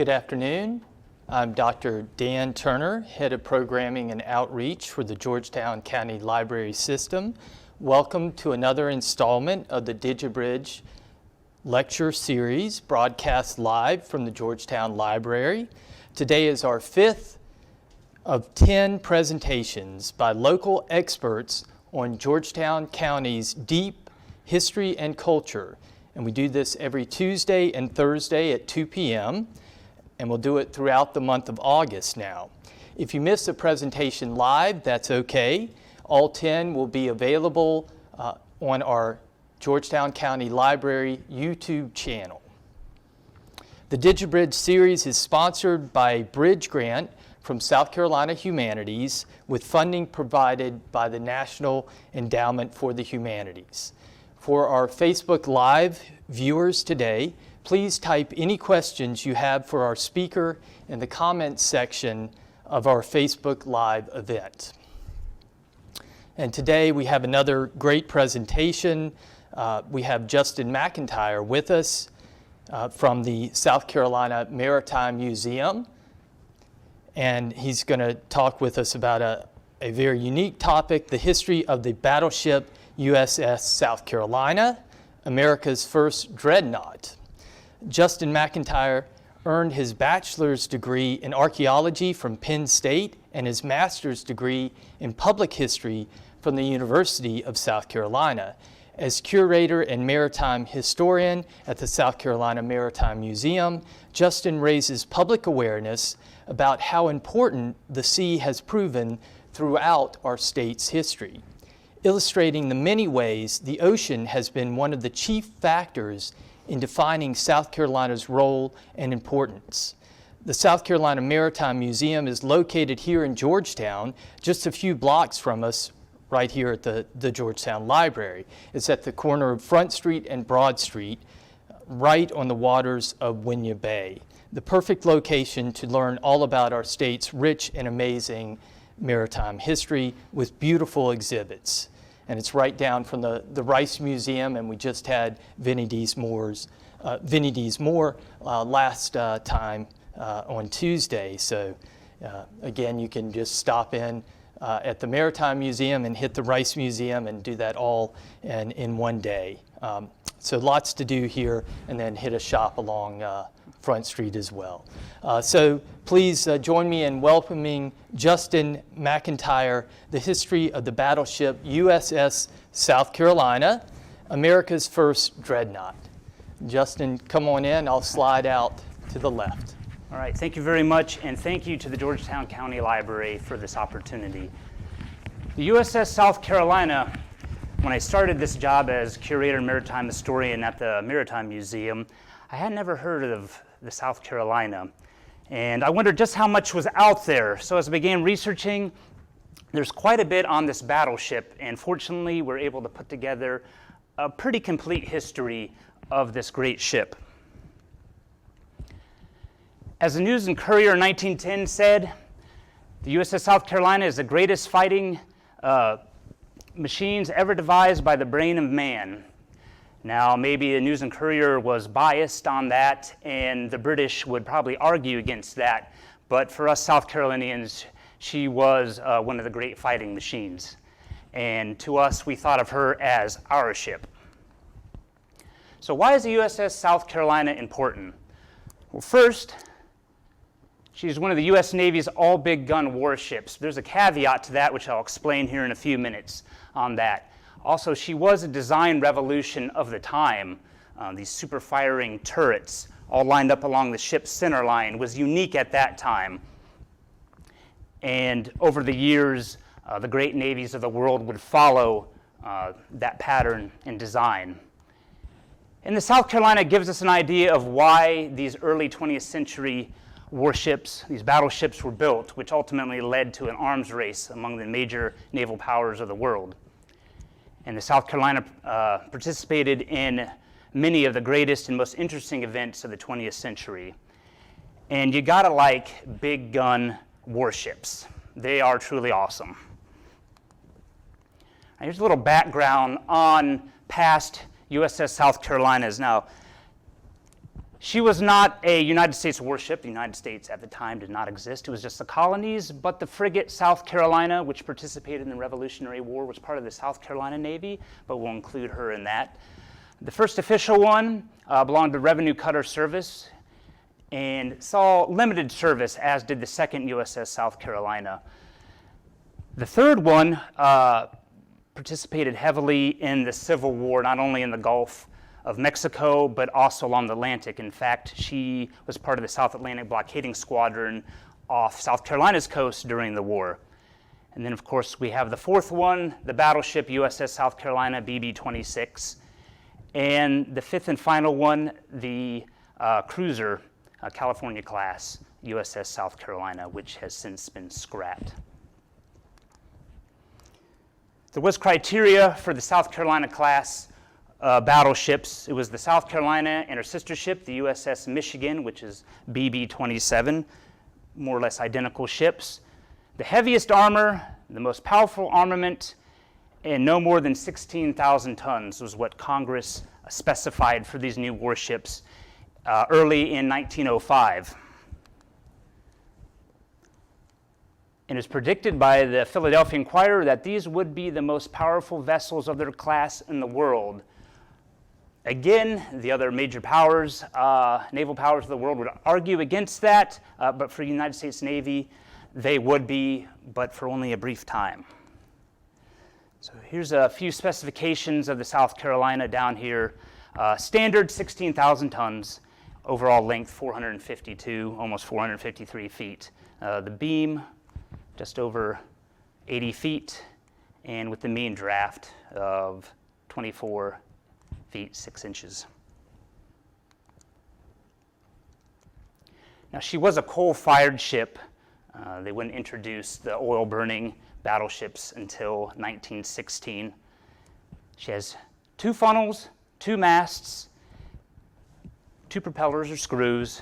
Good afternoon. I'm Dr. Dan Turner, Head of Programming and Outreach for the Georgetown County Library System. Welcome to another installment of the DigiBridge lecture series broadcast live from the Georgetown Library. Today is our fifth of 10 presentations by local experts on Georgetown County's deep history and culture. And we do this every Tuesday and Thursday at 2 p.m. and we'll do it throughout the month of August now. If you miss a presentation live, that's okay. All 10 will be available on our Georgetown County Library YouTube channel. The DigiBridge series is sponsored by a bridge grant from South Carolina Humanities with funding provided by the National Endowment for the Humanities. For our Facebook Live viewers today, please type any questions you have for our speaker in the comments section of our Facebook Live event. And today we have another great presentation. We have Justin McIntyre with us from the South Carolina Maritime Museum. And he's going to talk with us about a very unique topic, the history of the battleship USS South Carolina, America's first dreadnought. Justin McIntyre earned his bachelor's degree in archaeology from Penn State and his master's degree in public history from the University of South Carolina. As curator and maritime historian at the South Carolina Maritime Museum, Justin raises public awareness about how important the sea has proven throughout our state's history, illustrating the many ways the ocean has been one of the chief factors in defining South Carolina's role and importance. The South Carolina Maritime Museum is located here in Georgetown, just a few blocks from us, right here at the Georgetown Library. It's at the corner of Front Street and Broad Street, right on the waters of Winyah Bay. The perfect location to learn all about our state's rich and amazing maritime history with beautiful exhibits. And it's right down from the Rice Museum, and we just had Vinnie D's Moore last time on Tuesday. So again, you can just stop in at the Maritime Museum and hit the Rice Museum and do that all in one day. So lots to do here, and then hit a shop along Front Street as well. So please join me in welcoming Justin McIntyre, the history of the battleship USS South Carolina, America's first dreadnought. Justin, come on in. I'll slide out to the left. All right, thank you very much, and thank you to the Georgetown County Library for this opportunity. The USS South Carolina, when I started this job as curator and maritime historian at the Maritime Museum, I had never heard of the South Carolina, and I wondered just how much was out there. So as I began researching, there's quite a bit on this battleship, and fortunately we're able to put together a pretty complete history of this great ship. As the News and Courier in 1910 said, the USS South Carolina is the greatest fighting machines ever devised by the brain of man. Now, maybe the News and Courier was biased on that, and the British would probably argue against that. But for us South Carolinians, she was one of the great fighting machines. And to us, we thought of her as our ship. So why is the USS South Carolina important? Well, first, she's one of the U.S. Navy's all-big gun warships. There's a caveat to that, which I'll explain here in a few minutes on that. Also, she was a design revolution of the time. These super-firing turrets all lined up along the ship's center line was unique at that time. And over the years, the great navies of the world would follow that pattern and design. And the South Carolina gives us an idea of why these early 20th century warships, these battleships were built, which ultimately led to an arms race among the major naval powers of the world. And the South Carolina participated in many of the greatest and most interesting events of the 20th century. And you gotta like big gun warships. They are truly awesome. Here's a little background on past USS South Carolinas. Now, She was not a United States warship. The United States at the time did not exist. It was just the colonies, but the frigate South Carolina, which participated in the Revolutionary War, was part of the South Carolina Navy, but we'll include her in that. The first official one belonged to Revenue Cutter Service and saw limited service, as did the second USS South Carolina. The third one participated heavily in the Civil War, not only in the Gulf of Mexico, but also along the Atlantic. In fact, she was part of the South Atlantic blockading squadron off South Carolina's coast during the war. And then, of course, we have the fourth one, the battleship USS South Carolina, BB-26. And the fifth and final one, the cruiser, California class, USS South Carolina, which has since been scrapped. There was criteria for the South Carolina class battleships. It was the South Carolina and her sister ship, the USS Michigan, which is BB-27, more or less identical ships. The heaviest armor, the most powerful armament, and no more than 16,000 tons was what Congress specified for these new warships early in 1905. And it was predicted by the Philadelphia Inquirer that these would be the most powerful vessels of their class in the world. Again, the other major powers, naval powers of the world would argue against that, but for the United States Navy, they would be, but for only a brief time. So here's a few specifications of the South Carolina down here. Standard 16,000 tons, overall length 452, almost 453 feet. The beam, just over 80 feet, and with the mean draft of 24 feet 6 inches. Now, she was a coal-fired ship. They wouldn't introduce the oil-burning battleships until 1916. She has 2 funnels, 2 masts, 2 propellers or screws,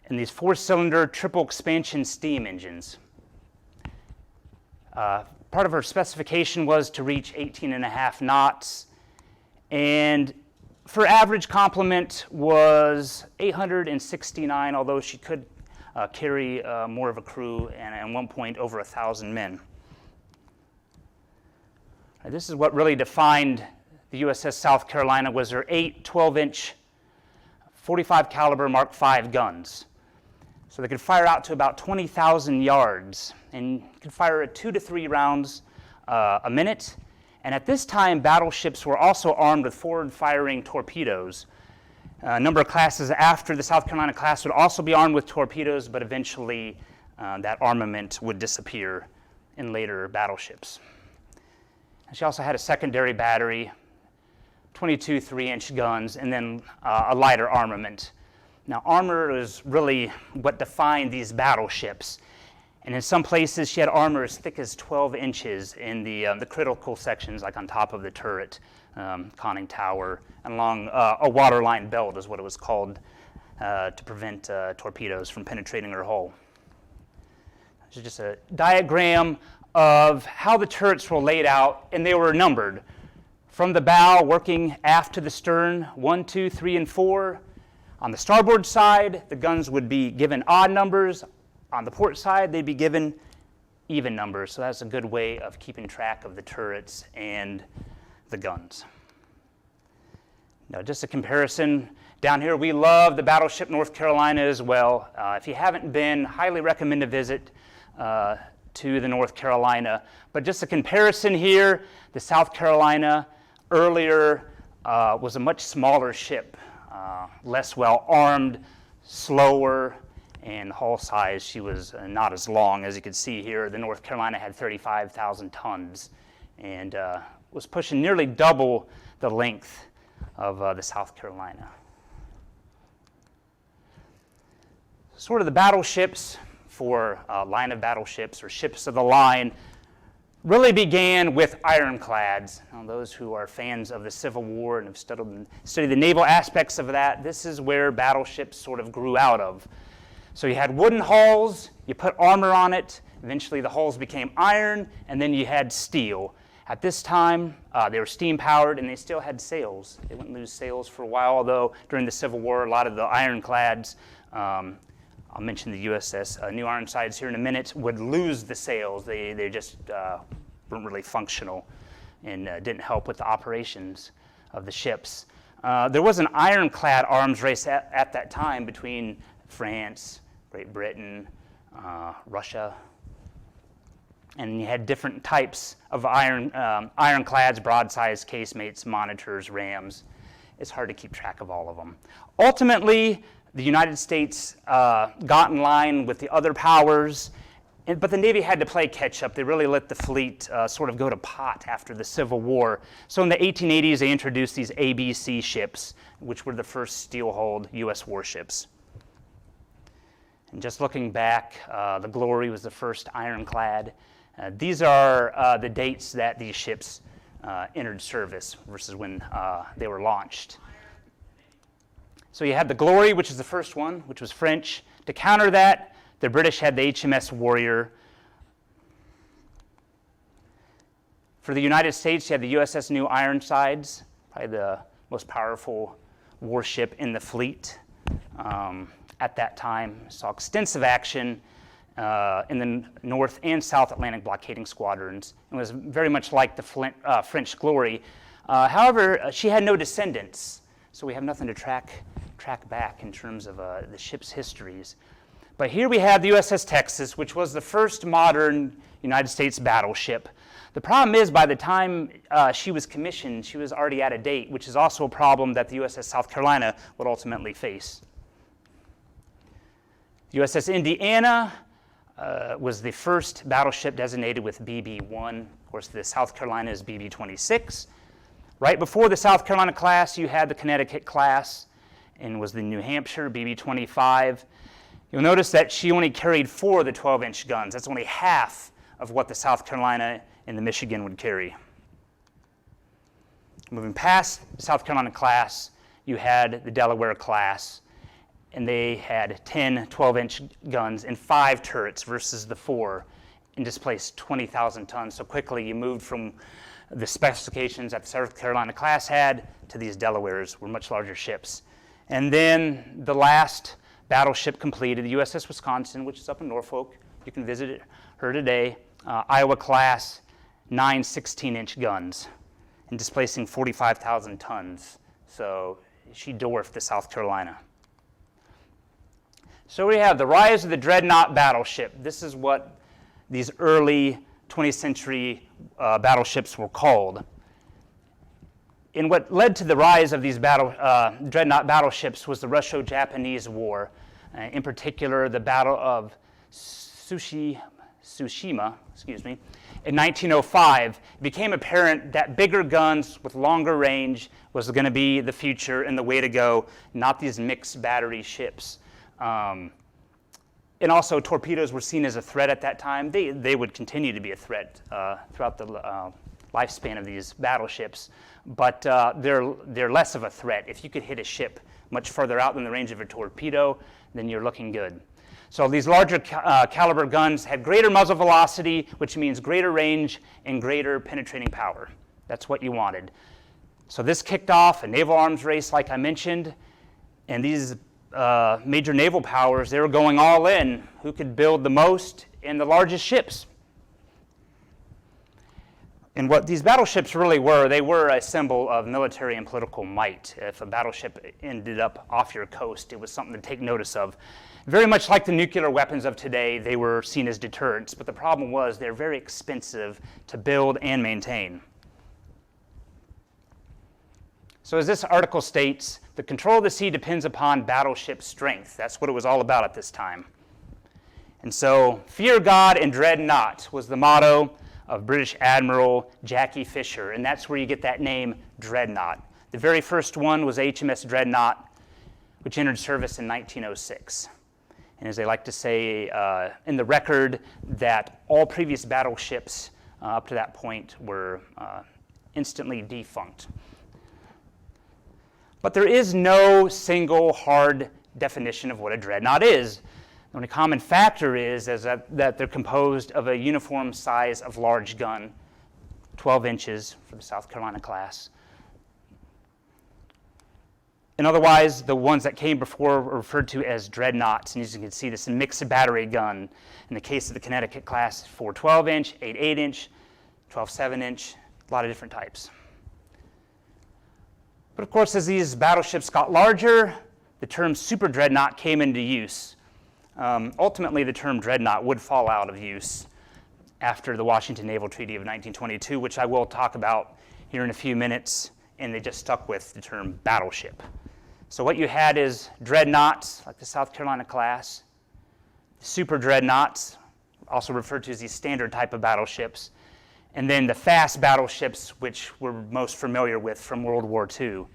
and these 4-cylinder triple expansion steam engines. Part of her specification was to reach 18.5 knots, and for average complement was 869, although she could carry more of a crew, and at one point over 1,000 men. This is what really defined the USS South Carolina, was her 8 12-inch 45 caliber Mark V guns. So they could fire out to about 20,000 yards, and could fire 2 to 3 rounds a minute. And at this time, battleships were also armed with forward-firing torpedoes. A number of classes after the South Carolina class would also be armed with torpedoes, but eventually that armament would disappear in later battleships. She also had a secondary battery, 22 3-inch guns, and then a lighter armament. Now, armor is really what defined these battleships. And in some places, she had armor as thick as 12 inches in the critical sections, like on top of the turret, conning tower, and along a waterline belt is what it was called, to prevent torpedoes from penetrating her hull. This is just a diagram of how the turrets were laid out, and they were numbered. From the bow, working aft to the stern, 1, 2, 3, and 4. On the starboard side, the guns would be given odd numbers. On the port side, they'd be given even numbers. So that's a good way of keeping track of the turrets and the guns. Now, just a comparison. Down here, we love the battleship North Carolina as well. If you haven't been, highly recommend a visit to the North Carolina. But just a comparison here, the South Carolina earlier was a much smaller ship, less well armed, slower, and hull size. She was not as long. As you can see here, the North Carolina had 35,000 tons and was pushing nearly double the length of the South Carolina. Sort of the battleships for line of battleships or ships of the line really began with ironclads. Now, those who are fans of the Civil War and have studied the naval aspects of that, this is where battleships sort of grew out of. So you had wooden hulls, you put armor on it, eventually the hulls became iron, and then you had steel. At this time, they were steam-powered, and they still had sails. They wouldn't lose sails for a while, although during the Civil War, a lot of the ironclads, I'll mention the USS New Ironsides here in a minute, would lose the sails. They just weren't really functional and didn't help with the operations of the ships. There was an ironclad arms race at that time between France, Great Britain, Russia, and you had different types of ironclads, broadsides, casemates, monitors, rams. It's hard to keep track of all of them. Ultimately, the United States got in line with the other powers, but the Navy had to play catch up. They really let the fleet sort of go to pot after the Civil War. So in the 1880s, they introduced these ABC ships, which were the first steel-hulled U.S. warships. And just looking back, the Glory was the first ironclad. These are the dates that these ships entered service versus when they were launched. So you had the Glory, which is the first one, which was French. To counter that, the British had the HMS Warrior. For the United States, you had the USS New Ironsides, probably the most powerful warship in the fleet at that time. Saw extensive action in the North and South Atlantic blockading squadrons, and was very much like the French Glory. However, she had no descendants, so we have nothing to track back in terms of the ship's histories. But here we have the USS Texas, which was the first modern United States battleship. The problem is, by the time she was commissioned, she was already out of date, which is also a problem that the USS South Carolina would ultimately face. The USS Indiana was the first battleship designated with BB-1. Of course, the South Carolina is BB-26. Right before the South Carolina class, you had the Connecticut class, and was the New Hampshire BB-25. You'll notice that she only carried 4 of the 12-inch guns. That's only half of what the South Carolina and the Michigan would carry. Moving past the South Carolina class, you had the Delaware class, and they had 10 12-inch guns and 5 turrets versus the 4, and displaced 20,000 tons. So quickly you moved from the specifications that the South Carolina class had to these Delawares, were much larger ships. And then the last battleship completed, the USS Wisconsin, which is up in Norfolk. You can visit her today. Iowa class, 9 16-inch guns, and displacing 45,000 tons. So she dwarfed the South Carolina. So we have the rise of the Dreadnought battleship. This is what these early 20th century battleships were called. And what led to the rise of these Dreadnought battleships was the Russo-Japanese War. In particular, the Battle of Tsushima, in 1905. It became apparent that bigger guns with longer range was going to be the future and the way to go, not these mixed battery ships. And also, torpedoes were seen as a threat at that time. They would continue to be a threat throughout the lifespan of these battleships, but they're less of a threat. If you could hit a ship much further out than the range of a torpedo, then you're looking good. So these larger caliber guns had greater muzzle velocity, which means greater range and greater penetrating power. That's what you wanted. So this kicked off a naval arms race, like I mentioned, and these major naval powers, they were going all in. Who could build the most and the largest ships? And what these battleships really were, they were a symbol of military and political might. If a battleship ended up off your coast, it was something to take notice of. Very much like the nuclear weapons of today, they were seen as deterrents, but the problem was they're very expensive to build and maintain. So as this article states, the control of the sea depends upon battleship strength. That's what it was all about at this time. And so, fear God and dread not was the motto of British Admiral Jackie Fisher, and that's where you get that name, Dreadnought. The very first one was HMS Dreadnought, which entered service in 1906. And as they like to say in the record, that all previous battleships up to that point were instantly defunct. But there is no single hard definition of what a dreadnought is. The only common factor is that they're composed of a uniform size of large gun, 12 inches for the South Carolina class. And otherwise, the ones that came before were referred to as Dreadnoughts. And as you can see, this is a mixed battery gun. In the case of the Connecticut class, 4 12-inch, 8 8-inch, 12 7-inch, a lot of different types. But of course, as these battleships got larger, the term super dreadnought came into use. Ultimately, the term dreadnought would fall out of use after the Washington Naval Treaty of 1922, which I will talk about here in a few minutes, and they just stuck with the term battleship. So what you had is dreadnoughts, like the South Carolina class, super dreadnoughts, also referred to as these standard type of battleships, and then the fast battleships, which we're most familiar with from World War II.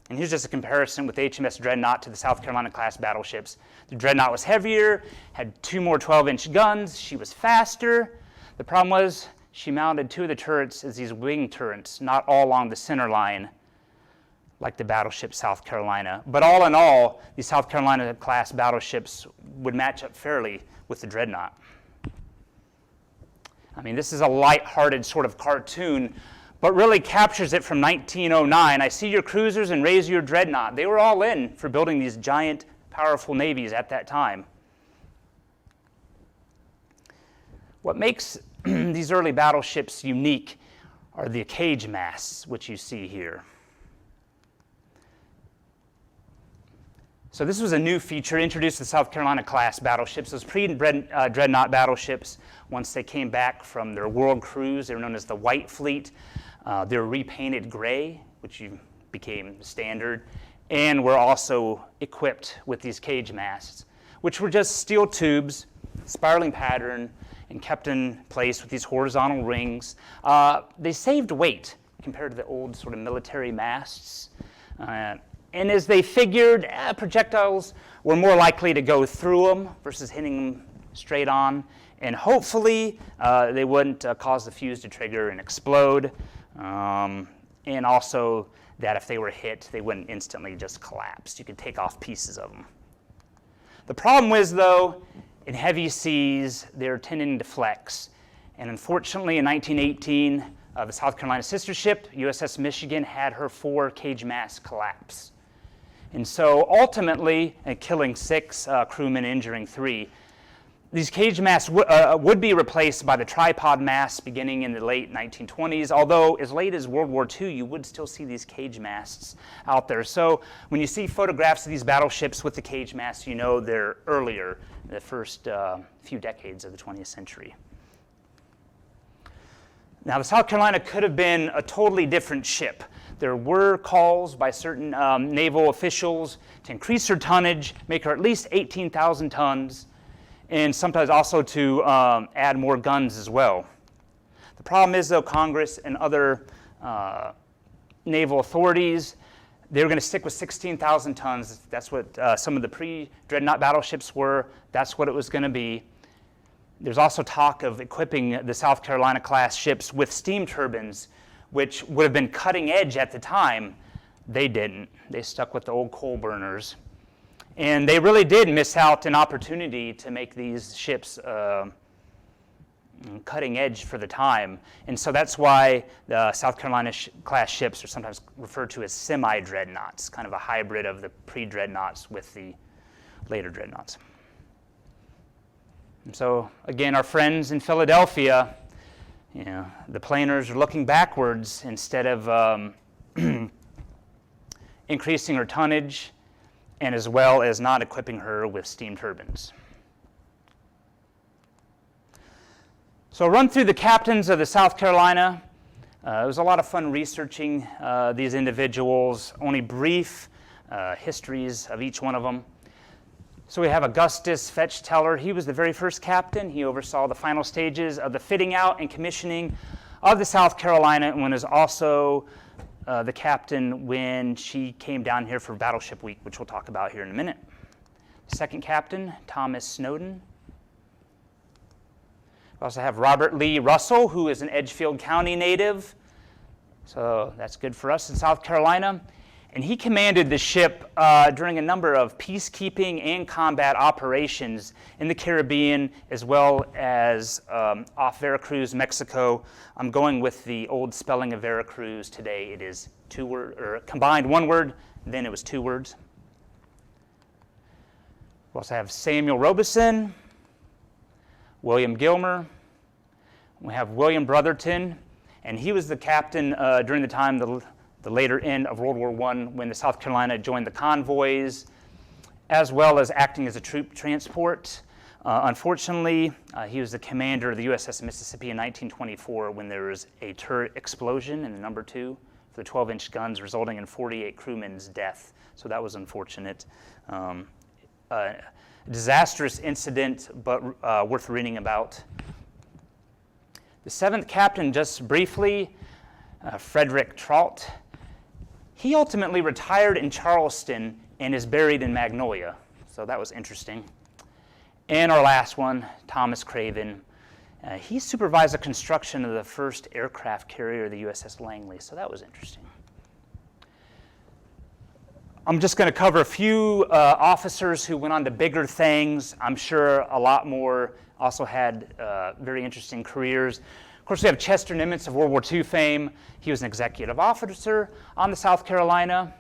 And here's just a comparison with HMS Dreadnought to the South Carolina class battleships. The Dreadnought was heavier, had 2 more 12-inch guns, she was faster. The problem was she mounted 2 of the turrets as these wing turrets, not all along the center line, like the battleship South Carolina. But all in all, these South Carolina class battleships would match up fairly with the Dreadnought. I mean, this is a light-hearted sort of cartoon, but really captures it from 1909. I see your cruisers and raise your Dreadnought. They were all in for building these giant, powerful navies at that time. What makes these early battleships unique are the cage masts, which you see here. So this was a new feature introduced to the South Carolina class battleships. Those pre-Dreadnought battleships, once they came back from their world cruise, they were known as the White Fleet. They were repainted gray, which became standard, and were also equipped with these cage masts, which were just steel tubes, spiraling pattern, and kept in place with these horizontal rings. They saved weight compared to the old sort of military masts. And as they figured, projectiles were more likely to go through them versus hitting them straight on. And hopefully, they wouldn't cause the fuse to trigger and explode. And also that if they were hit, they wouldn't instantly just collapse. You could take off pieces of them. The problem was, though, in heavy seas, they're tending to flex. And unfortunately, in 1918, the South Carolina sister ship, USS Michigan, had her 4 cage masts collapse. And so ultimately, killing 6 crewmen, injuring 3. These cage masts would be replaced by the tripod masts beginning in the late 1920s, although as late as World War II, you would still see these cage masts out there. So when you see photographs of these battleships with the cage masts, you know they're earlier, the first few decades of the 20th century. Now, the South Carolina could have been a totally different ship. There were calls by certain naval officials to increase her tonnage, make her at least 18,000 tons, and sometimes also to add more guns as well. The problem is, though, Congress and other naval authorities, they were going to stick with 16,000 tons. That's what some of the pre-Dreadnought battleships were. That's what it was going to be. There's also talk of equipping the South Carolina class ships with steam turbines, which would have been cutting edge at the time. They didn't. They stuck with the old coal burners. And they really did miss out an opportunity to make these ships cutting edge for the time. And so that's why the South Carolina class ships are sometimes referred to as semi-dreadnoughts, kind of a hybrid of the pre-dreadnoughts with the later dreadnoughts. And so again, our friends in Philadelphia, the planers are looking backwards instead of increasing her tonnage, and as well as not equipping her with steam turbines. So I'll run through the captains of the South Carolina. It was a lot of fun researching these individuals, only brief histories of each one of them. So we have Augustus Fetchteller. He was the very first captain. He oversaw the final stages of the fitting out and commissioning of the South Carolina, and was also the captain when she came down here for Battleship Week, which we'll talk about here in a minute. Second captain, Thomas Snowden. We also have Robert Lee Russell, who is an Edgefield County native. So that's good for us in South Carolina. And he commanded the ship during a number of peacekeeping and combat operations in the Caribbean, as well as off Veracruz, Mexico. I'm going with the old spelling of Veracruz. Today it is combined one word, then it was two words. We also have Samuel Robeson, William Gilmer. We have William Brotherton, and he was the captain during the time, the later end of World War I, when the South Carolina joined the convoys, as well as acting as a troop transport. Unfortunately, he was the commander of the USS Mississippi in 1924 when there was a turret explosion in the number 2 for the 12-inch guns, resulting in 48 crewmen's death. So that was unfortunate. Disastrous incident, but worth reading about. The 7th captain, just briefly, Frederick Traut. He ultimately retired in Charleston and is buried in Magnolia. So that was interesting. And our last one, Thomas Craven. He supervised the construction of the first aircraft carrier, the USS Langley. So that was interesting. I'm just going to cover a few officers who went on to bigger things. I'm sure a lot more also had very interesting careers. Of course, we have Chester Nimitz of World War II fame. He was an executive officer on the South Carolina.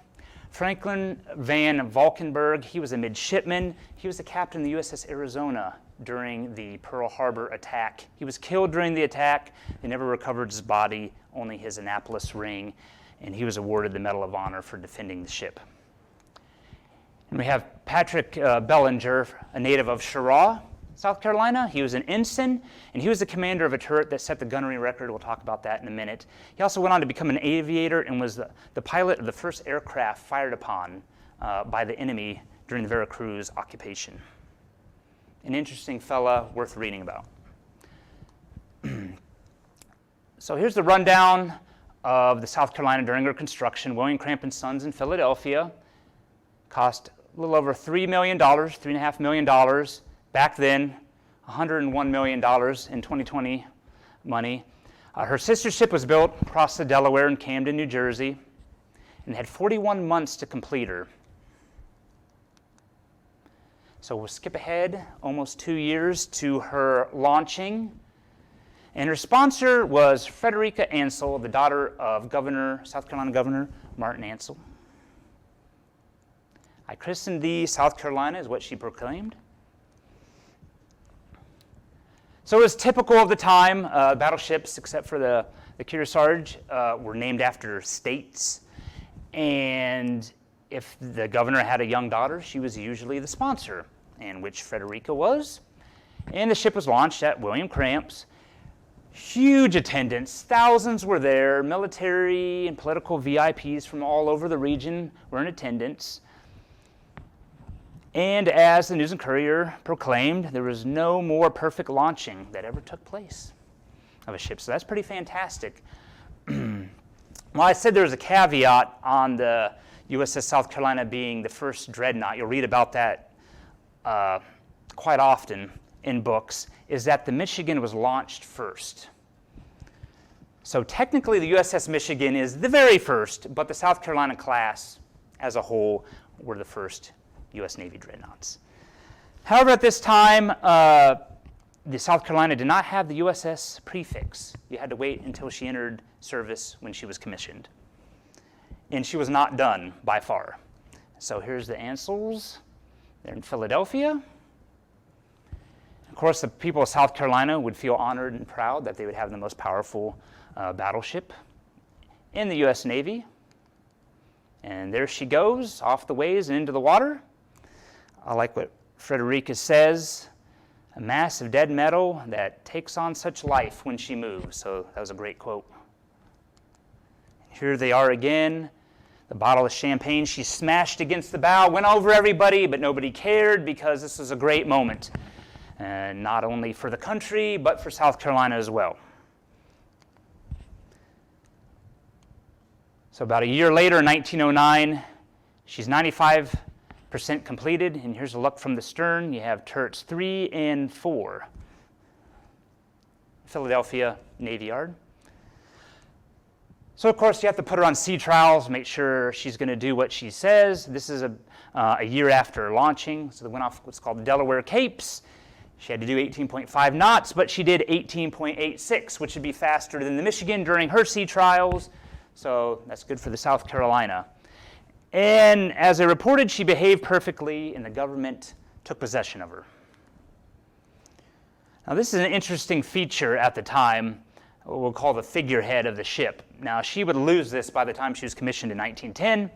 Franklin Van Valkenburg, he was a midshipman. He was the captain of the USS Arizona during the Pearl Harbor attack. He was killed during the attack. They never recovered his body, only his Annapolis ring, and he was awarded the Medal of Honor for defending the ship. And we have Patrick Bellinger, a native of Cheraw, South Carolina. He was an ensign, and he was the commander of a turret that set the gunnery record. We'll talk about that in a minute. He also went on to become an aviator and was the pilot of the first aircraft fired upon by the enemy during the Veracruz occupation. An interesting fella worth reading about. So here's the rundown of the South Carolina during her construction. William Cramp & Sons in Philadelphia. Cost a little over $3 million, $3.5 million. Back then, $101 million in 2020 money. Her sister ship was built across the Delaware in Camden, New Jersey, and had 41 months to complete her. So we'll skip ahead almost 2 years to her launching. And her sponsor was Frederica Ansel, the daughter of South Carolina Governor Martin Ansel. I christened thee South Carolina, is what she proclaimed. So it was typical of the time. Battleships, except for the Kearsarge, were named after states. And if the governor had a young daughter, she was usually the sponsor, and which Frederica was. And the ship was launched at William Cramp's. Huge attendance. Thousands were there. Military and political VIPs from all over the region were in attendance. And as the News and Courier proclaimed, there was no more perfect launching that ever took place of a ship. So that's pretty fantastic. Well, I said there was a caveat on the USS South Carolina being the first Dreadnought. You'll read about that quite often in books, is that the Michigan was launched first. So technically the USS Michigan is the very first, but the South Carolina class as a whole were the first U.S. Navy dreadnoughts. However, at this time, the South Carolina did not have the USS prefix. You had to wait until she entered service when she was commissioned. And she was not done by far. So here's the Ansels. They're in Philadelphia. Of course, the people of South Carolina would feel honored and proud that they would have the most powerful battleship in the U.S. Navy. And there she goes, off the ways and into the water. I like what Frederica says, a mass of dead metal that takes on such life when she moves. So that was a great quote. Here they are again. The bottle of champagne she smashed against the bow went over everybody, but nobody cared because this was a great moment. And not only for the country, but for South Carolina as well. So about a year later, in 1909, she's 95% completed, and here's a look from the stern. You have turrets 3 and 4. Philadelphia Navy Yard. So, of course, you have to put her on sea trials, make sure she's going to do what she says. This is a year after launching, so they went off what's called the Delaware Capes. She had to do 18.5 knots, but she did 18.86, which would be faster than the Michigan during her sea trials. So that's good for the South Carolina. And as I reported, she behaved perfectly, and the government took possession of her. Now, this is an interesting feature at the time, what we'll call the figurehead of the ship. Now, she would lose this by the time she was commissioned in 1910.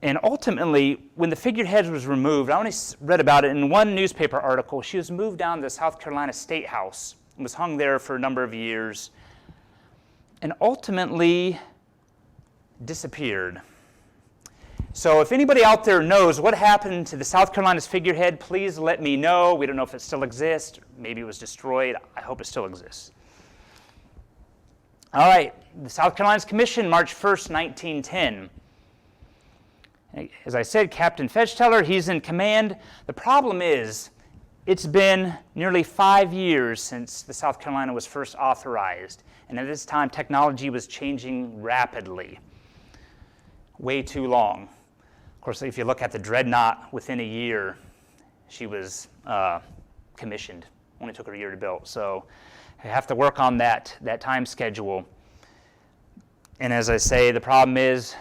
And ultimately, when the figurehead was removed, I only read about it in one newspaper article. She was moved down to the South Carolina State House and was hung there for a number of years and ultimately disappeared. So if anybody out there knows what happened to the South Carolina's figurehead, please let me know. We don't know if it still exists. Maybe it was destroyed. I hope it still exists. All right, the South Carolina's commission, March 1st, 1910. As I said, Captain Fetchteller, he's in command. The problem is, it's been nearly 5 years since the South Carolina was first authorized. And at this time, technology was changing rapidly. Way too long. Of course, if you look at the Dreadnought, within a year, she was commissioned. Only took her a year to build. So I have to work on that time schedule. And as I say, the problem is,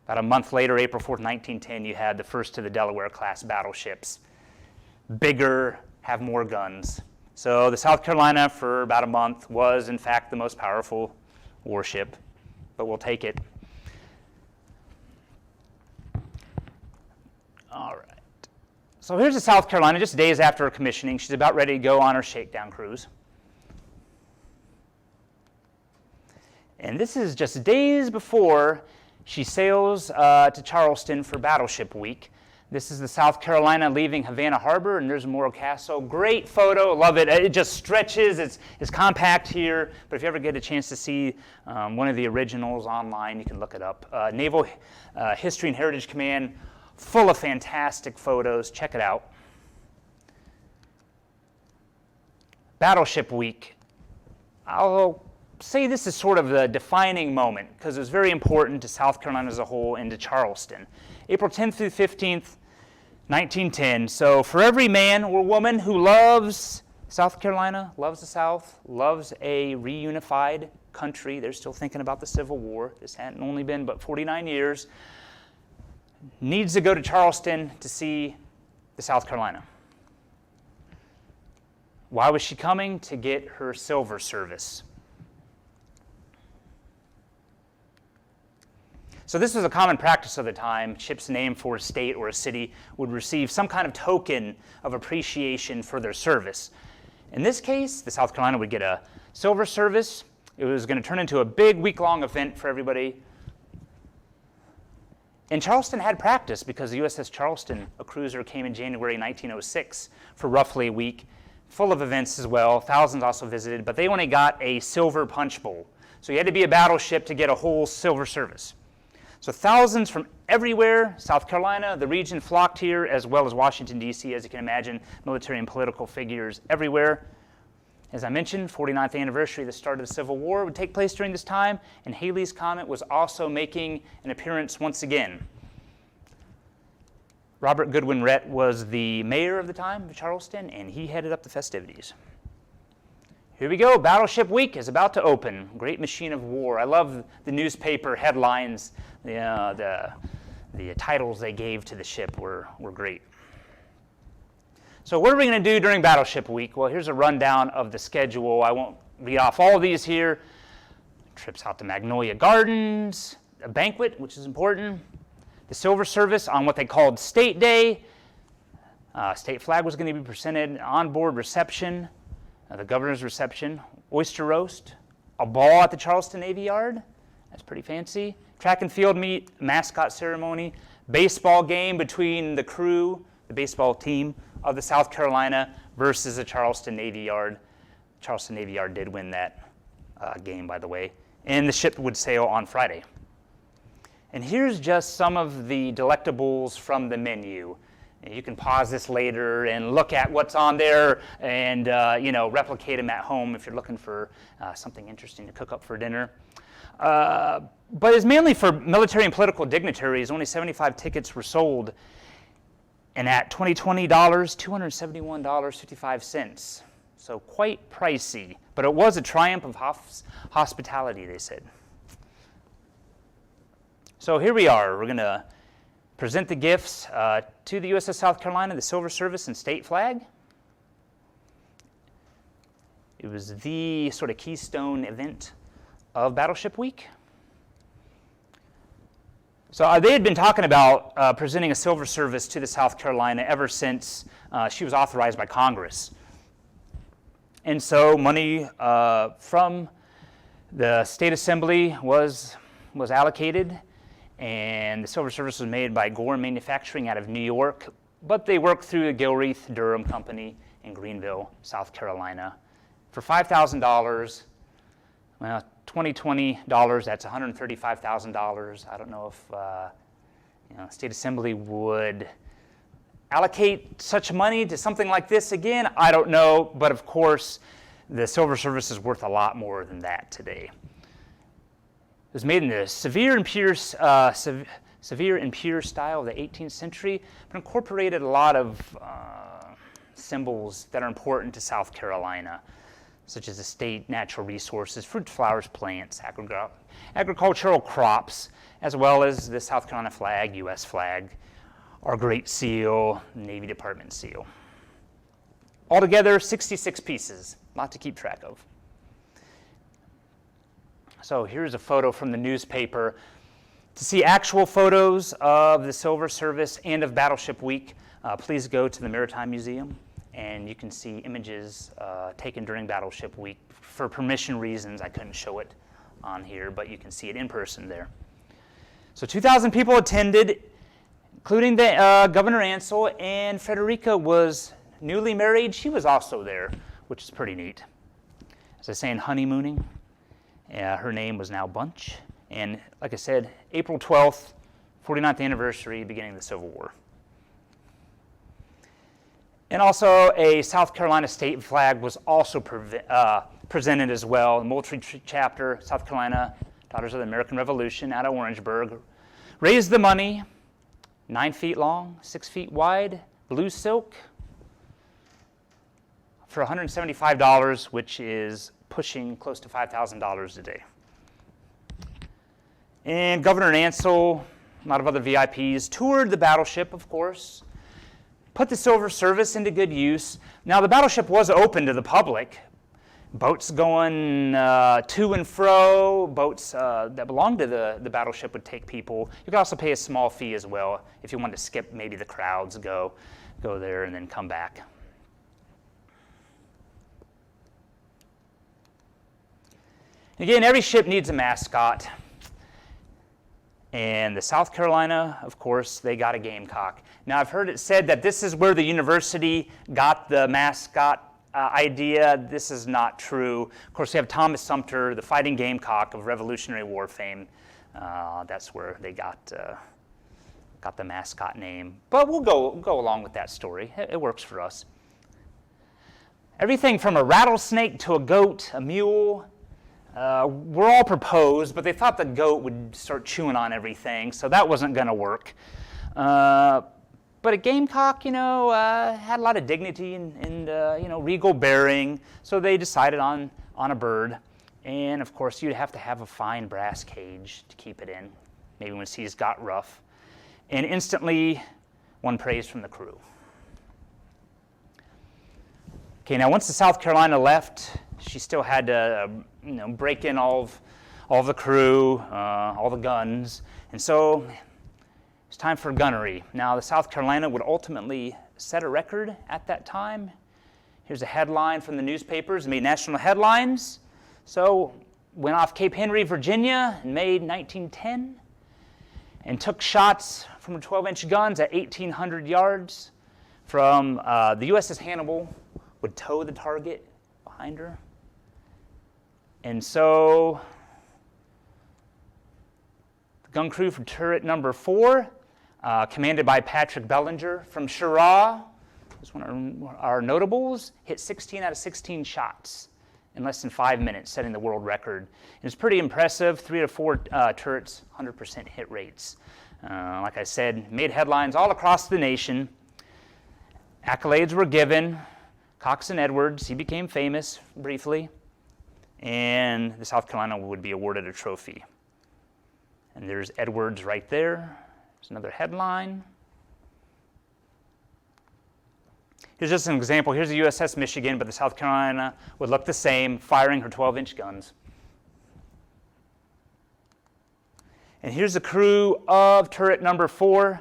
about a month later, April 4th, 1910, you had the first of the Delaware-class battleships. Bigger, have more guns. So the South Carolina, for about a month, was, in fact, the most powerful warship, but we'll take it. All right. So here's the South Carolina, just days after her commissioning. She's about ready to go on her shakedown cruise. And this is just days before she sails to Charleston for Battleship Week. This is the South Carolina leaving Havana Harbor, and there's Morro Castle. Great photo, love it. It just stretches, it's compact here, but if you ever get a chance to see one of the originals online, you can look it up. Naval History and Heritage Command, full of fantastic photos. Check it out. Battleship Week. I'll say this is sort of the defining moment because it was very important to South Carolina as a whole and to Charleston. April 10th through 15th, 1910. So for every man or woman who loves South Carolina, loves the South, loves a reunified country, they're still thinking about the Civil War. This hadn't only been but 49 years. Needs to go to Charleston to see the South Carolina. Why was she coming? To get her silver service. So this was a common practice of the time. Ships named for a state or a city would receive some kind of token of appreciation for their service. In this case, the South Carolina would get a silver service. It was going to turn into a big week-long event for everybody. And Charleston had practice because the USS Charleston, a cruiser, came in January 1906 for roughly a week, full of events as well. Thousands also visited, but they only got a silver punch bowl. So you had to be a battleship to get a whole silver service. So thousands from everywhere, South Carolina, the region, flocked here, as well as Washington, D.C., as you can imagine, military and political figures everywhere. As I mentioned, 49th anniversary of the start of the Civil War would take place during this time, and Halley's Comet was also making an appearance once again. Robert Goodwin Rhett was the mayor of the time of Charleston, and he headed up the festivities. Here we go, Battleship Week is about to open. Great machine of war. I love the newspaper headlines. The titles they gave to the ship were great. So what are we going to do during Battleship Week? Well, here's a rundown of the schedule. I won't read off all of these here. Trips out to Magnolia Gardens, a banquet, which is important. The silver service on what they called State Day. State flag was going to be presented, on-board reception. The governor's reception, oyster roast, a ball at the Charleston Navy Yard. That's pretty fancy. Track and field meet, mascot ceremony, baseball game between the crew, the baseball team of the South Carolina versus the Charleston Navy Yard. Charleston Navy Yard did win that game, by the way. And the ship would sail on Friday. And here's just some of the delectables from the menu. You can pause this later and look at what's on there and replicate them at home if you're looking for something interesting to cook up for dinner. But it's mainly for military and political dignitaries. Only 75 tickets were sold, and at $2020, $271.55. So quite pricey, but it was a triumph of hospitality, they said. So here we are. We're going to present the gifts to the USS South Carolina, the Silver Service and State Flag. It was the sort of keystone event of Battleship Week. So they had been talking about presenting a Silver Service to the South Carolina ever since she was authorized by Congress. And so money from the State Assembly was allocated, and the Silver Service was made by Gore Manufacturing out of New York, but they worked through the Gilreath Durham Company in Greenville, South Carolina, for $5,000. Well, $20, that's $135,000. I don't know if State Assembly would allocate such money to something like this again. I don't know, but of course, the Silver Service is worth a lot more than that today. It was made in the severe and pure style of the 18th century, but incorporated a lot of symbols that are important to South Carolina, such as the state natural resources, fruits, flowers, plants, agricultural crops, as well as the South Carolina flag, U.S. flag, our Great Seal, Navy Department seal. Altogether, 66 pieces, a lot to keep track of. So here's a photo from the newspaper. To see actual photos of the Silver Service and of Battleship Week, please go to the Maritime Museum, and you can see images taken during Battleship Week. For permission reasons, I couldn't show it on here, but you can see it in person there. So 2,000 people attended, including the Governor Ansel, and Frederica was newly married. She was also there, which is pretty neat. As I was saying, honeymooning. Her name was now Bunch. And like I said, April 12th, 49th anniversary, beginning of the Civil War. And also a South Carolina state flag was also presented as well. The Untitled Chapter, South Carolina, Daughters of the American Revolution out of Orangeburg. Raised the money, 9 feet long, 6 feet wide, blue silk, for $175, which is pushing close to $5,000 a day. And Governor Ansel, a lot of other VIPs, toured the battleship, of course, put the Silver Service into good use. Now, the battleship was open to the public. Boats going to and fro, boats that belonged to the battleship would take people. You could also pay a small fee as well if you wanted to skip maybe the crowds, go there and then come back. Again, every ship needs a mascot. And the South Carolina, of course, they got a gamecock. Now, I've heard it said that this is where the university got the mascot idea. This is not true. Of course, we have Thomas Sumter, the fighting gamecock of Revolutionary War fame. That's where they got the mascot name. But we'll go along with that story. It works for us. Everything from a rattlesnake to a goat, a mule, were all proposed, but they thought the goat would start chewing on everything, so that wasn't going to work. But a gamecock, had a lot of dignity and regal bearing, so they decided on a bird. And of course, you'd have to have a fine brass cage to keep it in, maybe when seas got rough. And instantly, won praise from the crew. Okay, now once the South Carolina left, she still had to, break in all of the crew, all the guns, and so it's time for gunnery. Now, the South Carolina would ultimately set a record at that time. Here's a headline from the newspapers, made national headlines. So, went off Cape Henry, Virginia in May 1910, and took shots from 12-inch guns at 1,800 yards from the USS Hannibal. Would tow the target behind her. And so the gun crew from turret number 4, commanded by Patrick Bellinger from Cheraw, was one of our notables, hit 16 out of 16 shots in less than 5 minutes, setting the world record. It was pretty impressive, 3 to 4 turrets, 100% hit rates. Like I said, made headlines all across the nation. Accolades were given. Cox and Edwards, he became famous briefly, and the South Carolina would be awarded a trophy. And there's Edwards right there. There's another headline. Here's just an example. Here's the USS Michigan, but the South Carolina would look the same, firing her 12-inch guns. And here's the crew of turret number 4.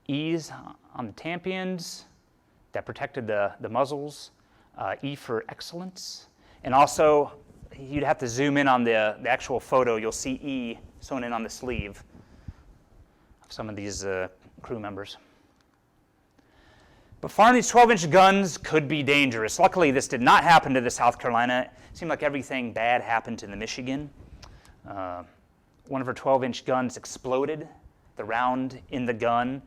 E's on the Tampions that protected the muzzles. E for excellence. And also, you'd have to zoom in on the actual photo. You'll see E sewn in on the sleeve of some of these crew members. But firing these 12-inch guns could be dangerous. Luckily, this did not happen to the South Carolina. It seemed like everything bad happened to the Michigan. One of her 12-inch guns exploded, the round in the gun.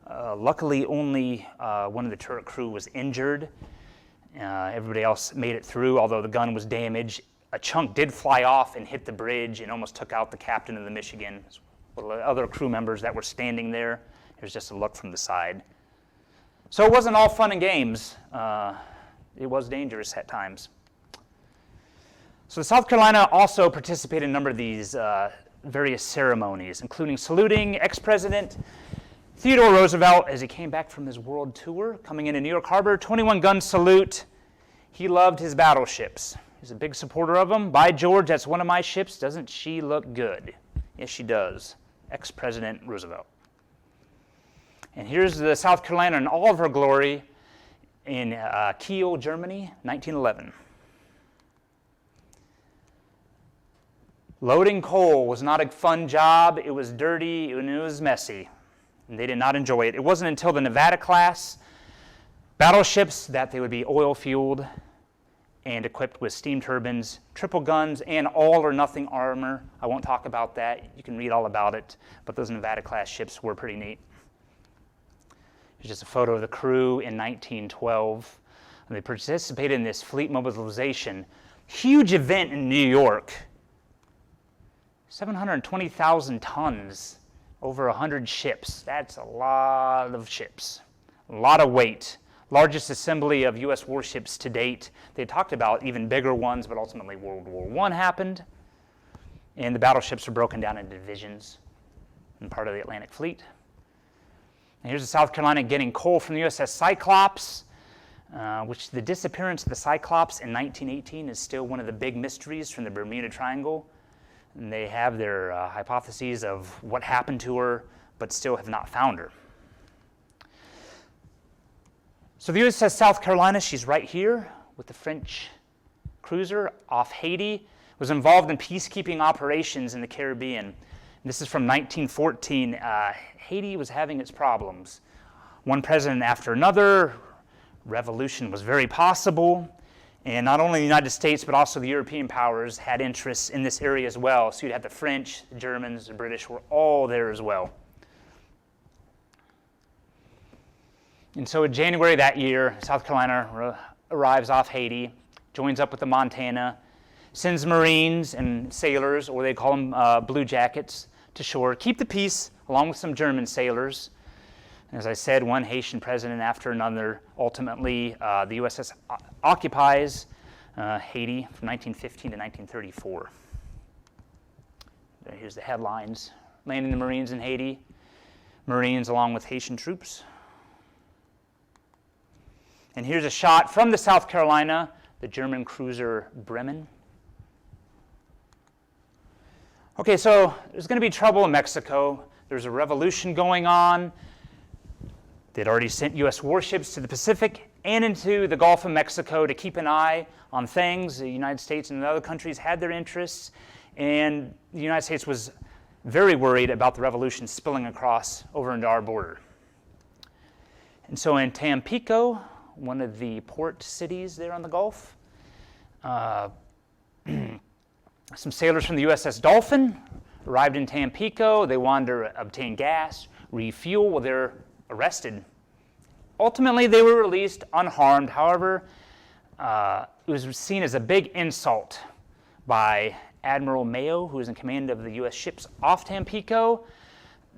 Luckily, only one of the turret crew was injured. Everybody else made it through, although the gun was damaged. A chunk did fly off and hit the bridge and almost took out the captain of the Michigan. One of the other crew members that were standing there. Here's just a look from the side. So it wasn't all fun and games. It was dangerous at times. So the South Carolina also participated in a number of these various ceremonies, including saluting ex-president Theodore Roosevelt as he came back from his world tour, coming into New York Harbor, 21-gun salute. He loved his battleships. He's a big supporter of them. By George, that's one of my ships. Doesn't she look good? Yes, she does. Ex-President Roosevelt. And here's the South Carolina in all of her glory in Kiel, Germany, 1911. Loading coal was not a fun job. It was dirty and it was messy. And they did not enjoy it. It wasn't until the Nevada class battleships that they would be oil-fueled and equipped with steam turbines, triple guns, and all or nothing armor. I won't talk about that. You can read all about it. But those Nevada class ships were pretty neat. Here's just a photo of the crew in 1912. And they participated in this fleet mobilization. Huge event in New York. 720,000 tons, over 100 ships. That's a lot of ships, a lot of weight. Largest assembly of U.S. warships to date. They talked about even bigger ones, but ultimately World War I happened, and the battleships were broken down into divisions and part of the Atlantic Fleet. And here's the South Carolina getting coal from the USS Cyclops, which the disappearance of the Cyclops in 1918 is still one of the big mysteries from the Bermuda Triangle. And they have their hypotheses of what happened to her, but still have not found her. So the USS South Carolina, she's right here with the French cruiser off Haiti, was involved in peacekeeping operations in the Caribbean. And this is from 1914. Haiti was having its problems. One president after another, revolution was very possible. And not only the United States, but also the European powers had interests in this area as well. So you'd have the French, the Germans, the British were all there as well. And so in January that year, South Carolina arrives off Haiti, joins up with the Montana, sends Marines and sailors, or they call them blue jackets, to shore, keep the peace, along with some German sailors. As I said, one Haitian president after another. Ultimately, the USS occupies Haiti from 1915 to 1934. Here's the headlines. Landing the Marines in Haiti. Marines along with Haitian troops. And here's a shot from the South Carolina, the German cruiser Bremen. Okay, so there's going to be trouble in Mexico. There's a revolution going on. They'd already sent U.S. warships to the Pacific and into the Gulf of Mexico to keep an eye on things. The United States and other countries had their interests, and the United States was very worried about the revolution spilling across over into our border. And so in Tampico, one of the port cities there on the Gulf, some sailors from the USS Dolphin arrived in Tampico. They wanted to obtain gas, refuel. Well, they're arrested. Ultimately, they were released unharmed. However, it was seen as a big insult by Admiral Mayo, who was in command of the U.S. ships off Tampico.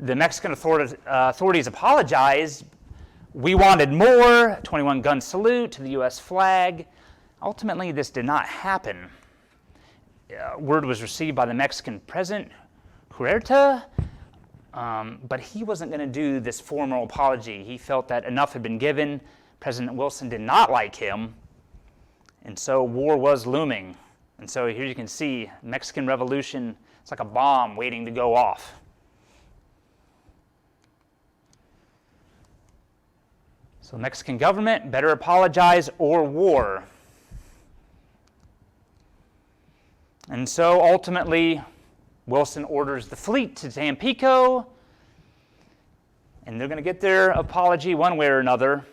The Mexican authorities apologized. We wanted more, 21-gun salute to the U.S. flag. Ultimately, this did not happen. Word was received by the Mexican president, Curator, but he wasn't going to do this formal apology. He felt that enough had been given. President Wilson did not like him, and so war was looming. And so here you can see Mexican Revolution, it's like a bomb waiting to go off. So Mexican government, better apologize or war. And so ultimately, Wilson orders the fleet to Tampico, and they're going to get their apology one way or another.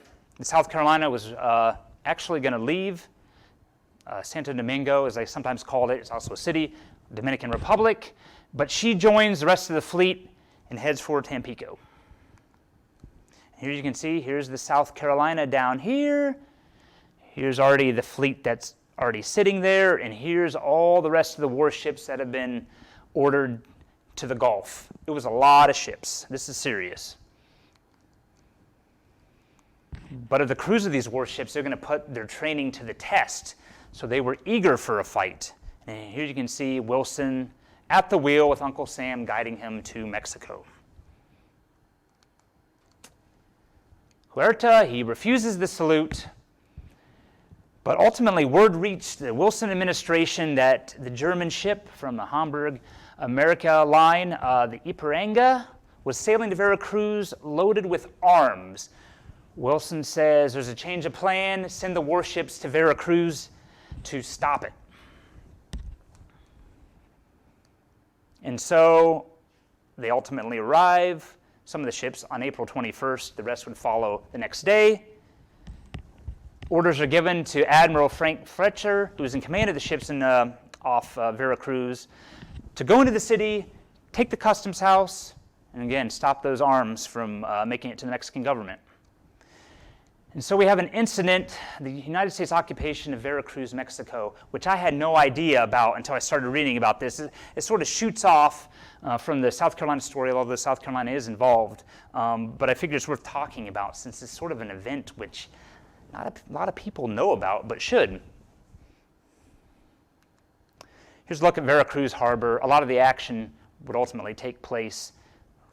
South Carolina was actually going to leave Santo Domingo, as they sometimes called it. It's also a city, Dominican Republic. But she joins the rest of the fleet and heads for Tampico. Here you can see, here's the South Carolina down here. Here's already the fleet that's already sitting there, and here's all the rest of the warships that have been ordered to the Gulf. It was a lot of ships. This is serious. But at the cruise of these warships, they're going to put their training to the test. So they were eager for a fight. And here you can see Wilson at the wheel with Uncle Sam guiding him to Mexico. Huerta, he refuses the salute. But ultimately, word reached the Wilson administration that the German ship from the Hamburg America line, the Ipiranga, was sailing to Veracruz loaded with arms. Wilson says there's a change of plan, send the warships to Veracruz to stop it. And so they ultimately arrive, some of the ships on April 21st, the rest would follow the next day. Orders are given to Admiral Frank Fletcher, who was in command of the ships off Veracruz, to go into the city, take the customs house, and again, stop those arms from making it to the Mexican government. And so we have an incident, the United States occupation of Veracruz, Mexico, which I had no idea about until I started reading about this. It sort of shoots off from the South Carolina story, although South Carolina is involved. But I figured it's worth talking about since it's sort of an event which not a lot of people know about, but should. Here's a look at Veracruz Harbor. A lot of the action would ultimately take place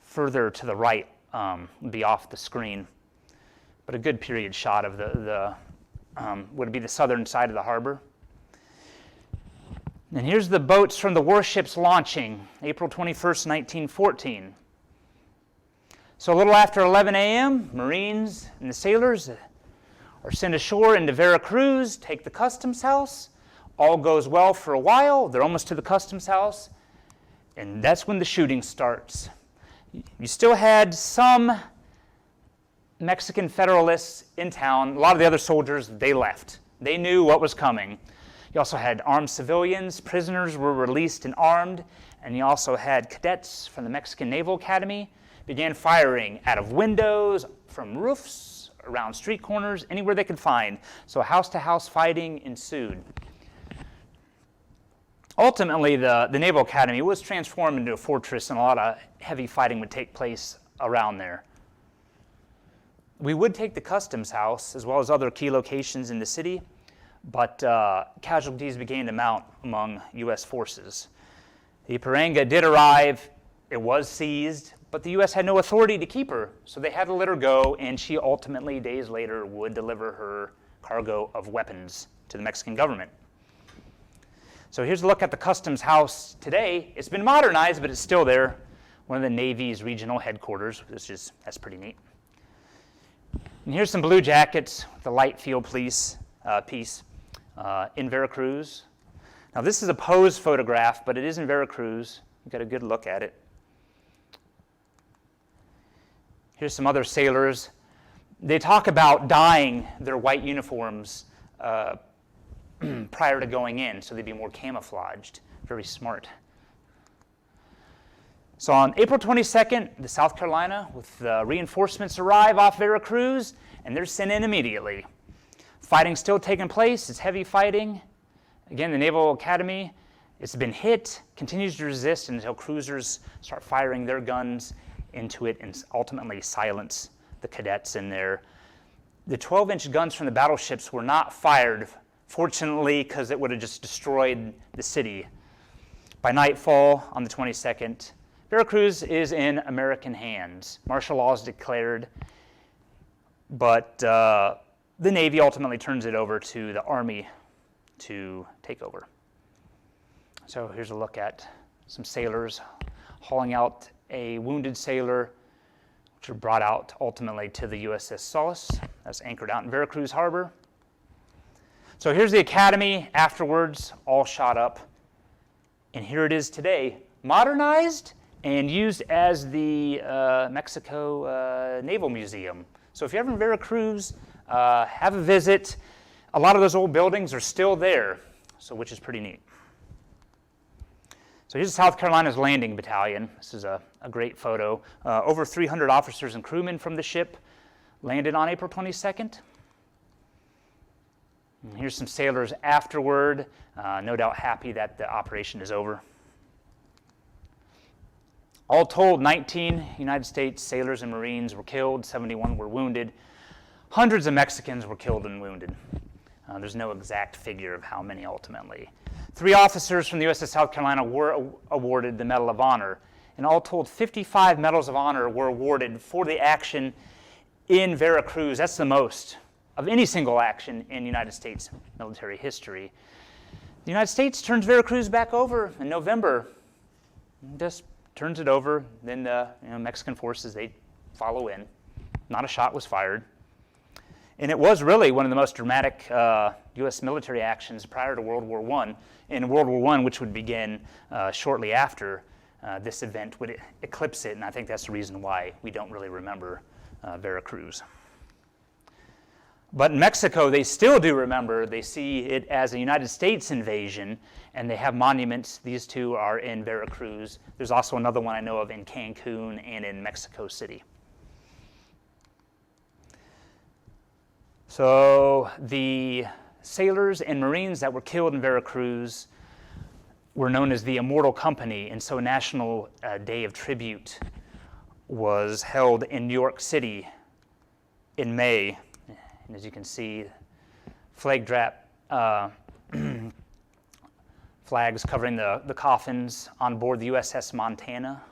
further to the right, be off the screen. But a good period shot of would be the southern side of the harbor. And here's the boats from the warships launching, April 21st, 1914. So a little after 11 a.m., Marines and the sailors are sent ashore into Veracruz, take the customs house. All goes well for a while. They're almost to the customs house. And that's when the shooting starts. You still had some Mexican Federalists in town. A lot of the other soldiers, they left. They knew what was coming. You also had armed civilians. Prisoners were released and armed. And you also had cadets from the Mexican Naval Academy began firing out of windows, from roofs, around street corners, anywhere they could find. So house-to-house fighting ensued. Ultimately, the Naval Academy was transformed into a fortress, and a lot of heavy fighting would take place around there. We would take the customs house, as well as other key locations in the city, but casualties began to mount among U.S. forces. The Ipiranga did arrive. It was seized, but the U.S. had no authority to keep her, so they had to let her go, and she ultimately, days later, would deliver her cargo of weapons to the Mexican government. So here's a look at the customs house today. It's been modernized, but it's still there. One of the Navy's regional headquarters, that's pretty neat. And here's some blue jackets, the light field piece in Veracruz. Now this is a pose photograph, but it is in Veracruz. You got a good look at it. Here's some other sailors. They talk about dyeing their white uniforms prior to going in, so they'd be more camouflaged. Very smart. So on April 22nd, the South Carolina with reinforcements arrive off Veracruz, and they're sent in immediately. Fighting still taking place. It's heavy fighting. Again, the Naval Academy, it's been hit, continues to resist until cruisers start firing their guns into it and ultimately silence the cadets in there. The 12-inch guns from the battleships were not fired, fortunately, because it would have just destroyed the city. By nightfall on the 22nd, Veracruz is in American hands. Martial law is declared, but the Navy ultimately turns it over to the Army to take over. So here's a look at some sailors hauling out a wounded sailor, which were brought out ultimately to the USS Solace, that's anchored out in Veracruz Harbor. So here's the Academy afterwards, all shot up. And here it is today, modernized and used as the Mexico Naval Museum. So if you're ever in Veracruz, have a visit. A lot of those old buildings are still there, so which is pretty neat. So here's South Carolina's landing battalion. This is a great photo. Over 300 officers and crewmen from the ship landed on April 22nd. And here's some sailors afterward, no doubt happy that the operation is over. All told, 19 United States sailors and Marines were killed, 71 were wounded. Hundreds of Mexicans were killed and wounded. There's no exact figure of how many ultimately. 3 officers from the USS South Carolina were awarded the Medal of Honor. And all told, 55 Medals of Honor were awarded for the action in Veracruz. That's the most of any single action in United States military history. The United States turns Veracruz back over in November. Just turns it over. Then the Mexican forces, they follow in. Not a shot was fired. And it was really one of the most dramatic U.S. military actions prior to World War I. In World War I, which would begin shortly after, this event would eclipse it, and I think that's the reason why we don't really remember Veracruz. But in Mexico, they still do remember. They see it as a United States invasion, and they have monuments. These 2 are in Veracruz. There's also another one I know of in Cancun and in Mexico City. So the sailors and Marines that were killed in Veracruz were known as the Immortal Company, and so a National Day of Tribute was held in New York City in May. And as you can see, flag drap flags covering the coffins on board the USS Montana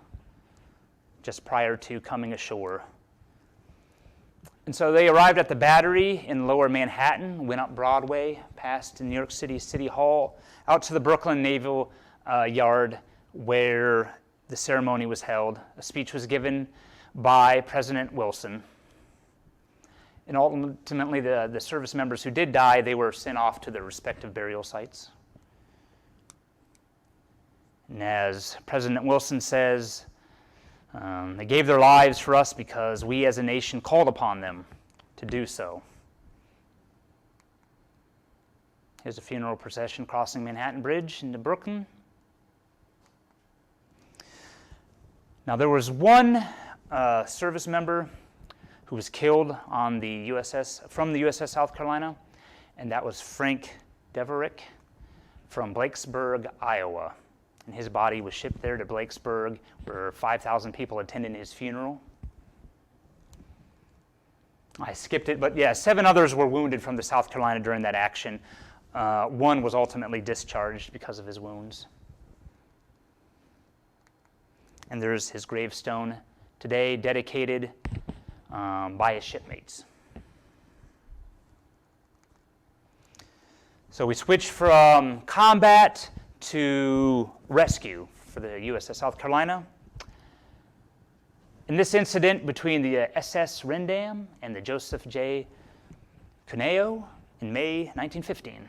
just prior to coming ashore. And so they arrived at the Battery in Lower Manhattan, went up Broadway, past New York City City Hall, out to the Brooklyn Naval Yard where the ceremony was held. A speech was given by President Wilson. And ultimately, the service members who did die, they were sent off to their respective burial sites. And as President Wilson says, they gave their lives for us because we as a nation called upon them to do so. Here's a funeral procession crossing Manhattan Bridge into Brooklyn. Now there was one service member who was killed on the from the USS South Carolina, and that was Frank Deverick from Blakesburg, Iowa. And his body was shipped there to Blakesburg, where 5,000 people attended his funeral. I skipped it, but yeah, 7 others were wounded from the South Carolina during that action. One was ultimately discharged because of his wounds. And there's his gravestone today, dedicated by his shipmates. So we switch from combat to rescue for the USS South Carolina. In this incident between the SS Rendam and the Joseph J. Cuneo in May 1915.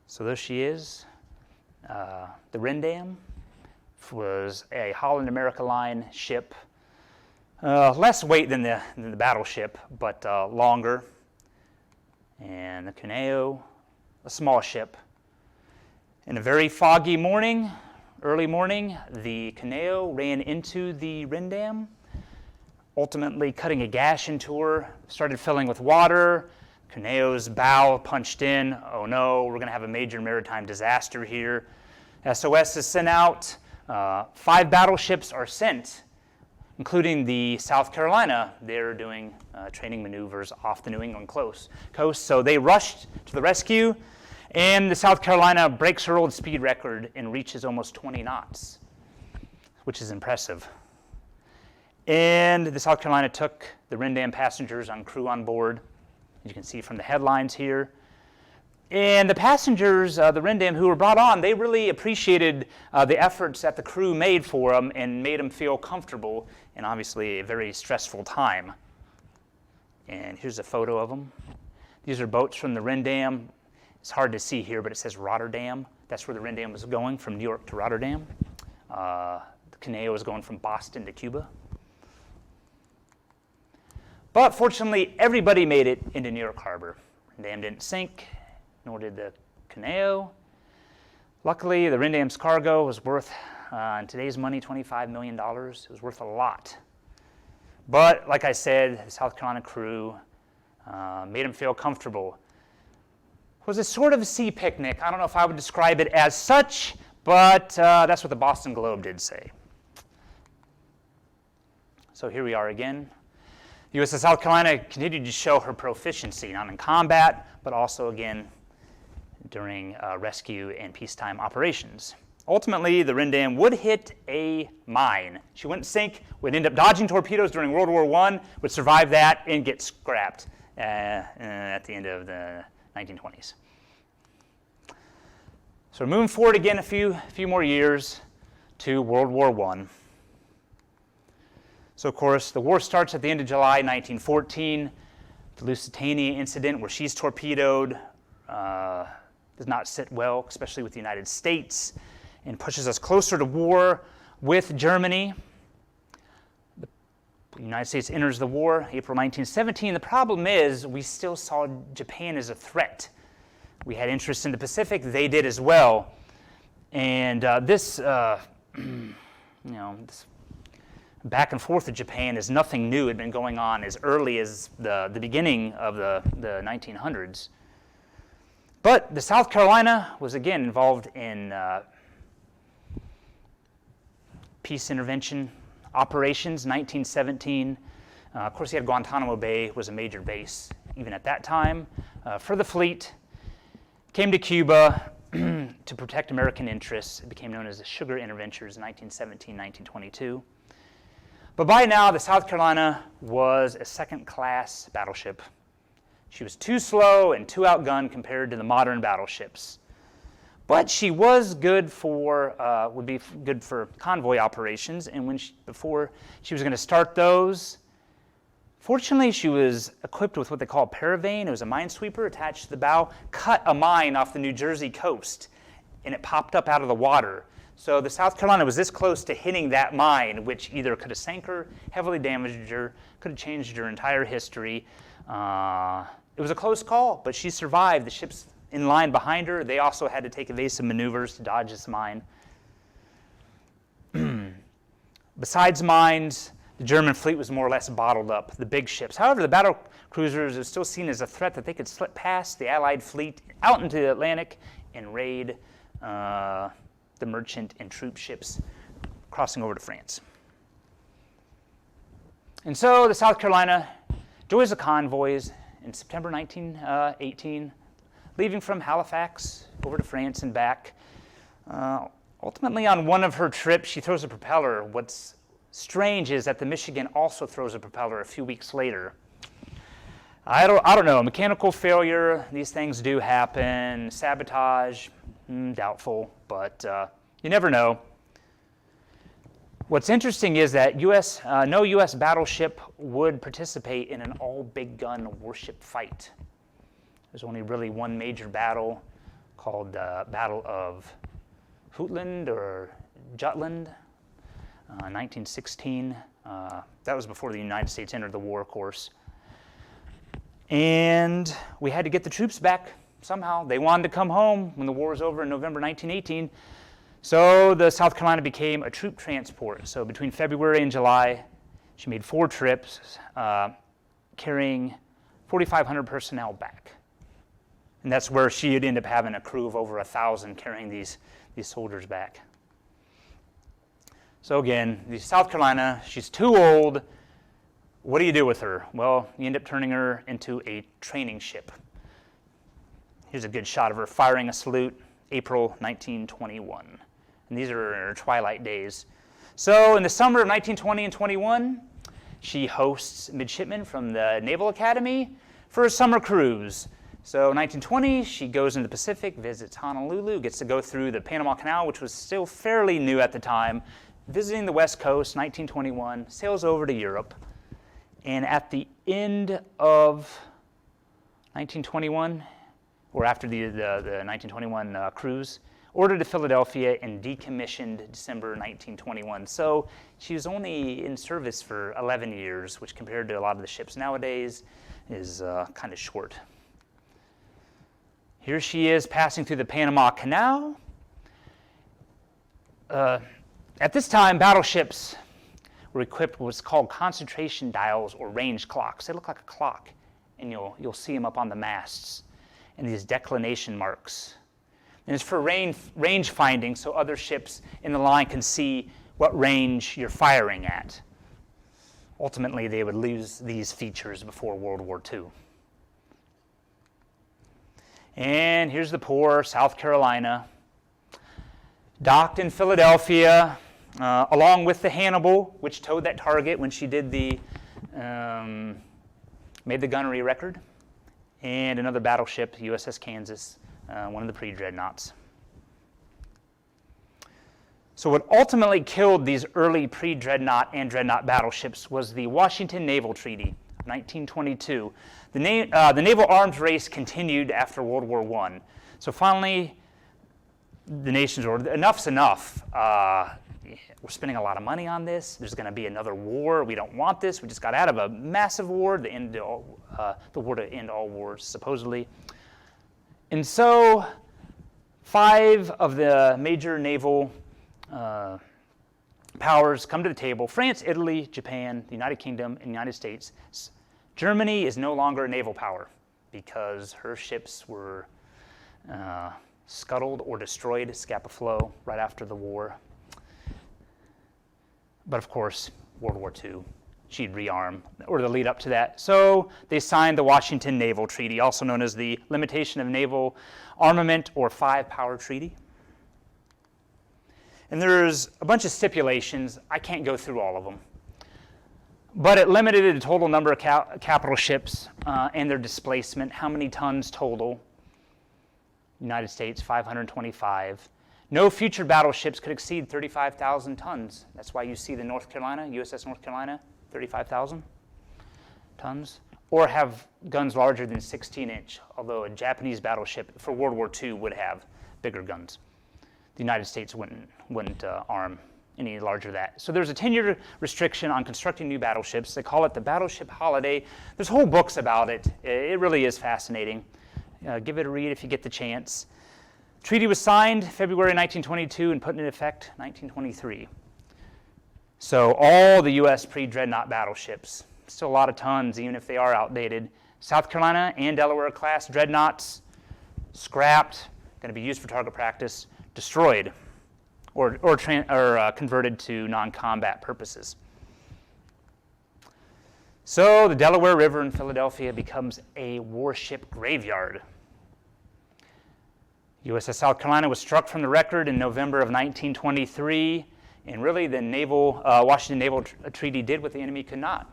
So there she is. The Rendam was a Holland America Line ship. Less weight than the Battleship, but longer. And the Cuneo, a small ship. In a very foggy morning, early morning, the Cuneo ran into the Rendam, ultimately cutting a gash into her, started filling with water. Cuneo's bow punched in. Oh no, we're going to have a major maritime disaster here. SOS is sent out. 5 battleships are sent, including the South Carolina. They're doing training maneuvers off the New England coast. So they rushed to the rescue, and the South Carolina breaks her old speed record and reaches almost 20 knots, which is impressive. And the South Carolina took the Rendam passengers and crew on board, as you can see from the headlines here. And the passengers, the Rendam who were brought on, they really appreciated the efforts that the crew made for them and made them feel comfortable in obviously a very stressful time. And here's a photo of them. These are boats from the Rendam. It's hard to see here, but it says Rotterdam. That's where the Rendam was going, from New York to Rotterdam. The Cuneo was going from Boston to Cuba. But fortunately, everybody made it into New York Harbor. Rendam didn't sink, nor did the Cuneo. Luckily, the Rendam's cargo was worth, in today's money, $25 million. It was worth a lot. But like I said, the South Carolina crew made them feel comfortable. It was a sort of a sea picnic. I don't know if I would describe it as such, but that's what the Boston Globe did say. So here we are again. USS South Carolina continued to show her proficiency, not in combat, but also, again, during rescue and peacetime operations. Ultimately, the Rendam would hit a mine. She wouldn't sink, would end up dodging torpedoes during World War I, would survive that, and get scrapped at the end of the 1920s. So we're moving forward again a few more years to World War I. So, of course, the war starts at the end of July 1914. The Lusitania incident, where she's torpedoed, does not sit well, especially with the United States, and pushes us closer to war with Germany. The United States enters the war April 1917. The problem is we still saw Japan as a threat. We had interest in the Pacific. They did as well. And this back and forth to Japan is nothing new. It had been going on as early as the beginning of the 1900s. But the South Carolina was again involved in peace intervention operations, 1917. Of course, you had Guantanamo Bay was a major base even at that time for the fleet. Came to Cuba to protect American interests. It became known as the Sugar Interventures in 1917, 1922. But by now, the South Carolina was a second-class battleship. She was too slow and too outgunned compared to the modern battleships. But she was good for, would be good for convoy operations, and before she was going to start those, fortunately, she was equipped with what they call a paravane. It was a minesweeper attached to the bow, cut a mine off the New Jersey coast, and it popped up out of the water. So the South Carolina was this close to hitting that mine, which either could have sank her, heavily damaged her, could have changed her entire history. It was a close call, but she survived. The ships in line behind her, they also had to take evasive maneuvers to dodge this mine. Besides mines, the German fleet was more or less bottled up, the big ships. However, the battle cruisers were still seen as a threat that they could slip past the Allied fleet out into the Atlantic and raid the merchant and troop ships crossing over to France. And so the South Carolina joins the convoys in September 1918, leaving from Halifax over to France and back. Ultimately, on one of her trips, she throws a propeller. What's strange is that the Michigan also throws a propeller a few weeks later. I don't know, mechanical failure, these things do happen. Sabotage, doubtful, but you never know. What's interesting is that no U.S. battleship would participate in an all-big-gun warship fight. There's only really one major battle called the Battle of Jutland or Jutland, 1916. That was before the United States entered the war, of course. And we had to get the troops back somehow. They wanted to come home when the war was over in November 1918. So the South Carolina became a troop transport. So between February and July, She made 4 trips, carrying 4,500 personnel back. And that's where she'd end up having a crew of over 1,000 carrying these soldiers back. So again, the South Carolina, she's too old. What do you do with her? Well, you end up turning her into a training ship. Here's a good shot of her firing a salute, April 1921. And these are her twilight days. So in the summer of 1920 and 21, she hosts midshipmen from the Naval Academy for a summer cruise. So 1920, she goes into the Pacific, visits Honolulu, gets to go through the Panama Canal, which was still fairly new at the time, visiting the West Coast, 1921, sails over to Europe. And at the end of 1921, or after the 1921 cruise, ordered to Philadelphia and decommissioned December 1921. So she was only in service for 11 years, which compared to a lot of the ships nowadays is kind of short. Here she is passing through the Panama Canal. At this time, battleships were equipped with what's called concentration dials or range clocks. They look like a clock, and you'll see them up on the masts, and these declination marks. And it's for range finding, so other ships in the line can see what range you're firing at. Ultimately, they would lose these features before World War II. And here's the poor South Carolina, docked in Philadelphia, along with the Hannibal, which towed that target when she did made the gunnery record, and another battleship, USS Kansas, one of the pre-Dreadnoughts. So what ultimately killed these early pre-Dreadnought and Dreadnought battleships was the Washington Naval Treaty of 1922. The naval arms race continued after World War I. So finally, the nations were, enough's enough. We're spending a lot of money on this. There's going to be another war. We don't want this. We just got out of a massive war, the war to end all wars, supposedly. And so 5 of the major naval powers come to the table: France, Italy, Japan, the United Kingdom, and the United States. Germany is no longer a naval power because her ships were scuttled or destroyed, scapa flow, right after the war. But of course, World War II, she'd rearm, or the lead up to that. So they signed the Washington Naval Treaty, also known as the Limitation of Naval Armament or 5-Power Treaty. And there's a bunch of stipulations. I can't go through all of them. But it limited the total number of capital ships and their displacement, how many tons total. United States, 525. No future battleships could exceed 35,000 tons. That's why you see the North Carolina, USS North Carolina, 35,000 tons. Or have guns larger than 16-inch, although a Japanese battleship for World War II would have bigger guns. The United States wouldn't arm any larger than that. So there's a 10-year restriction on constructing new battleships. They call it the Battleship Holiday. There's whole books about it. It really is fascinating. Give it a read if you get the chance. Treaty was signed February 1922 and put into effect 1923. So all the U.S. pre-Dreadnought battleships, still a lot of tons even if they are outdated. South Carolina and Delaware class Dreadnoughts, scrapped, going to be used for target practice, destroyed, or converted to non-combat purposes. So the Delaware River in Philadelphia becomes a warship graveyard. USS South Carolina was struck from the record in November of 1923, and really the Washington Naval Treaty did what the enemy could not.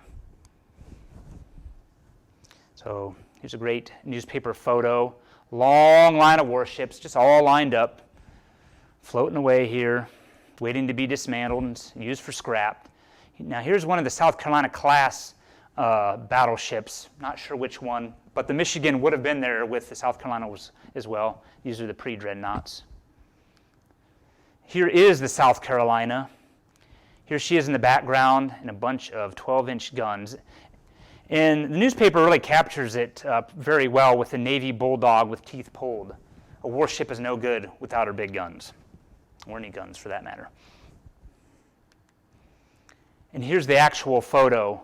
So here's a great newspaper photo. Long line of warships, just all lined up, floating away here, waiting to be dismantled and used for scrap. Now here's one of the South Carolina class battleships, not sure which one, but the Michigan would have been there with the South Carolina as well. These are the pre-Dreadnoughts. Here is the South Carolina. Here she is in the background in a bunch of 12-inch guns. And the newspaper really captures it very well with the Navy Bulldog with teeth pulled. A warship is no good without her big guns, or any guns for that matter. And here's the actual photo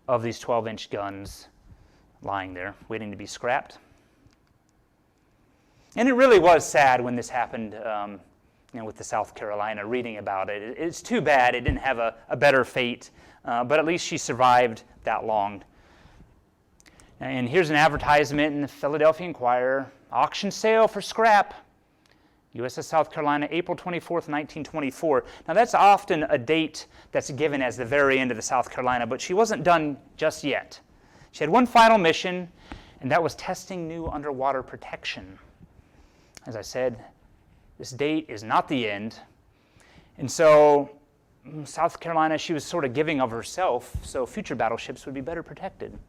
of these 12-inch guns lying there, waiting to be scrapped. And it really was sad when this happened with the South Carolina, reading about it. It's too bad it didn't have a better fate, but at least she survived that long. And here's an advertisement in the Philadelphia Inquirer, auction sale for scrap, USS South Carolina, April 24th, 1924. Now that's often a date that's given as the very end of the South Carolina, but she wasn't done just yet. She had one final mission, and that was testing new underwater protection. As I said, this date is not the end. And so South Carolina, she was sort of giving of herself, so future battleships would be better protected.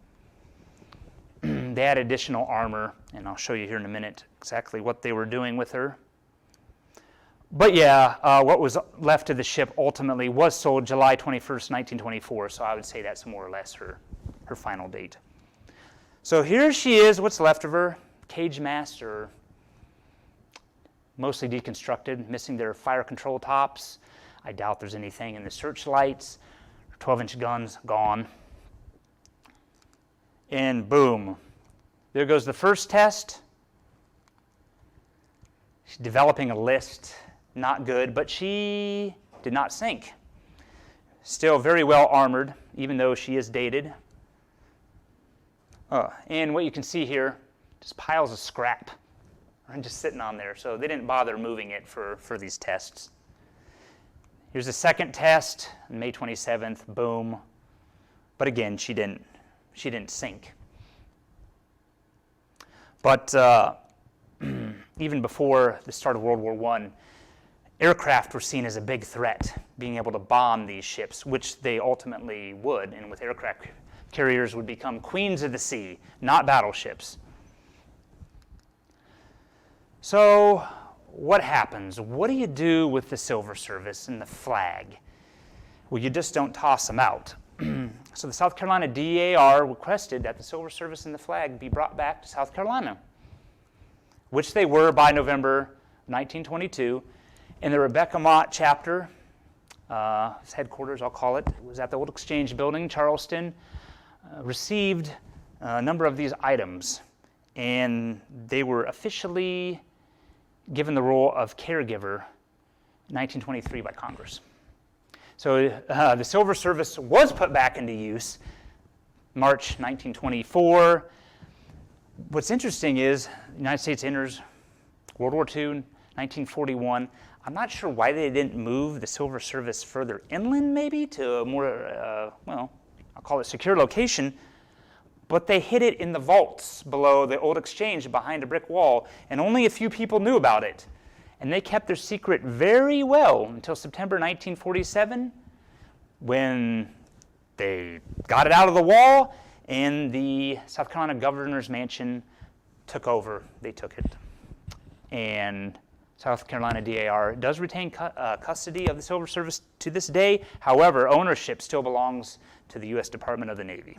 They had additional armor, and I'll show you here in a minute exactly what they were doing with her. But yeah, what was left of the ship ultimately was sold July 21st, 1924, so I would say that's more or less her final date. So here she is, what's left of her. Cage masts are mostly deconstructed, missing their fire control tops. I doubt there's anything in the searchlights. 12-inch guns gone. And boom, there goes the first test. She's developing a list, not good, but she did not sink. Still very well armored, even though she is dated. And what you can see here, just piles of scrap just sitting on there, so they didn't bother moving it for these tests. Here's the second test, May 27th, boom. But again, she didn't sink. But even before the start of World War I, aircraft were seen as a big threat, being able to bomb these ships, which they ultimately would, and with aircraft carriers would become queens of the sea, not battleships. So what happens? What do you do with the Silver Service and the flag? Well, you just don't toss them out. So the South Carolina DAR requested that the Silver Service and the flag be brought back to South Carolina, which they were by November 1922. And the Rebecca Mott chapter, its headquarters, I'll call it, was at the Old Exchange Building, Charleston, received a number of these items. And they were officially given the role of caregiver in 1923 by Congress. So the Silver Service was put back into use March 1924. What's interesting is the United States enters World War II, 1941. I'm not sure why they didn't move the Silver Service further inland, maybe, to a more, I'll call it secure location. But they hid it in the vaults below the Old Exchange behind a brick wall, and only a few people knew about it. And they kept their secret very well until September 1947, when they got it out of the wall, and the South Carolina Governor's Mansion took over. They took it. And South Carolina DAR does retain custody of the Silver Service to this day. However, ownership still belongs to the U.S. Department of the Navy.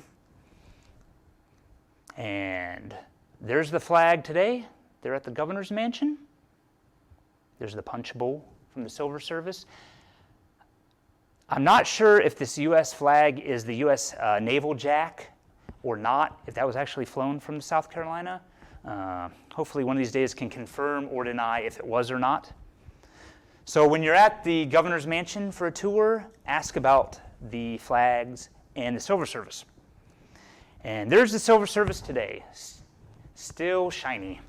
And there's the flag today. They're at the Governor's Mansion. There's the punch bowl from the Silver Service. I'm not sure if this U.S. flag is the U.S. Naval Jack or not, if that was actually flown from South Carolina. Hopefully one of these days can confirm or deny if it was or not. So when you're at the Governor's Mansion for a tour, ask about the flags and the Silver Service. And there's the Silver Service today, still shiny.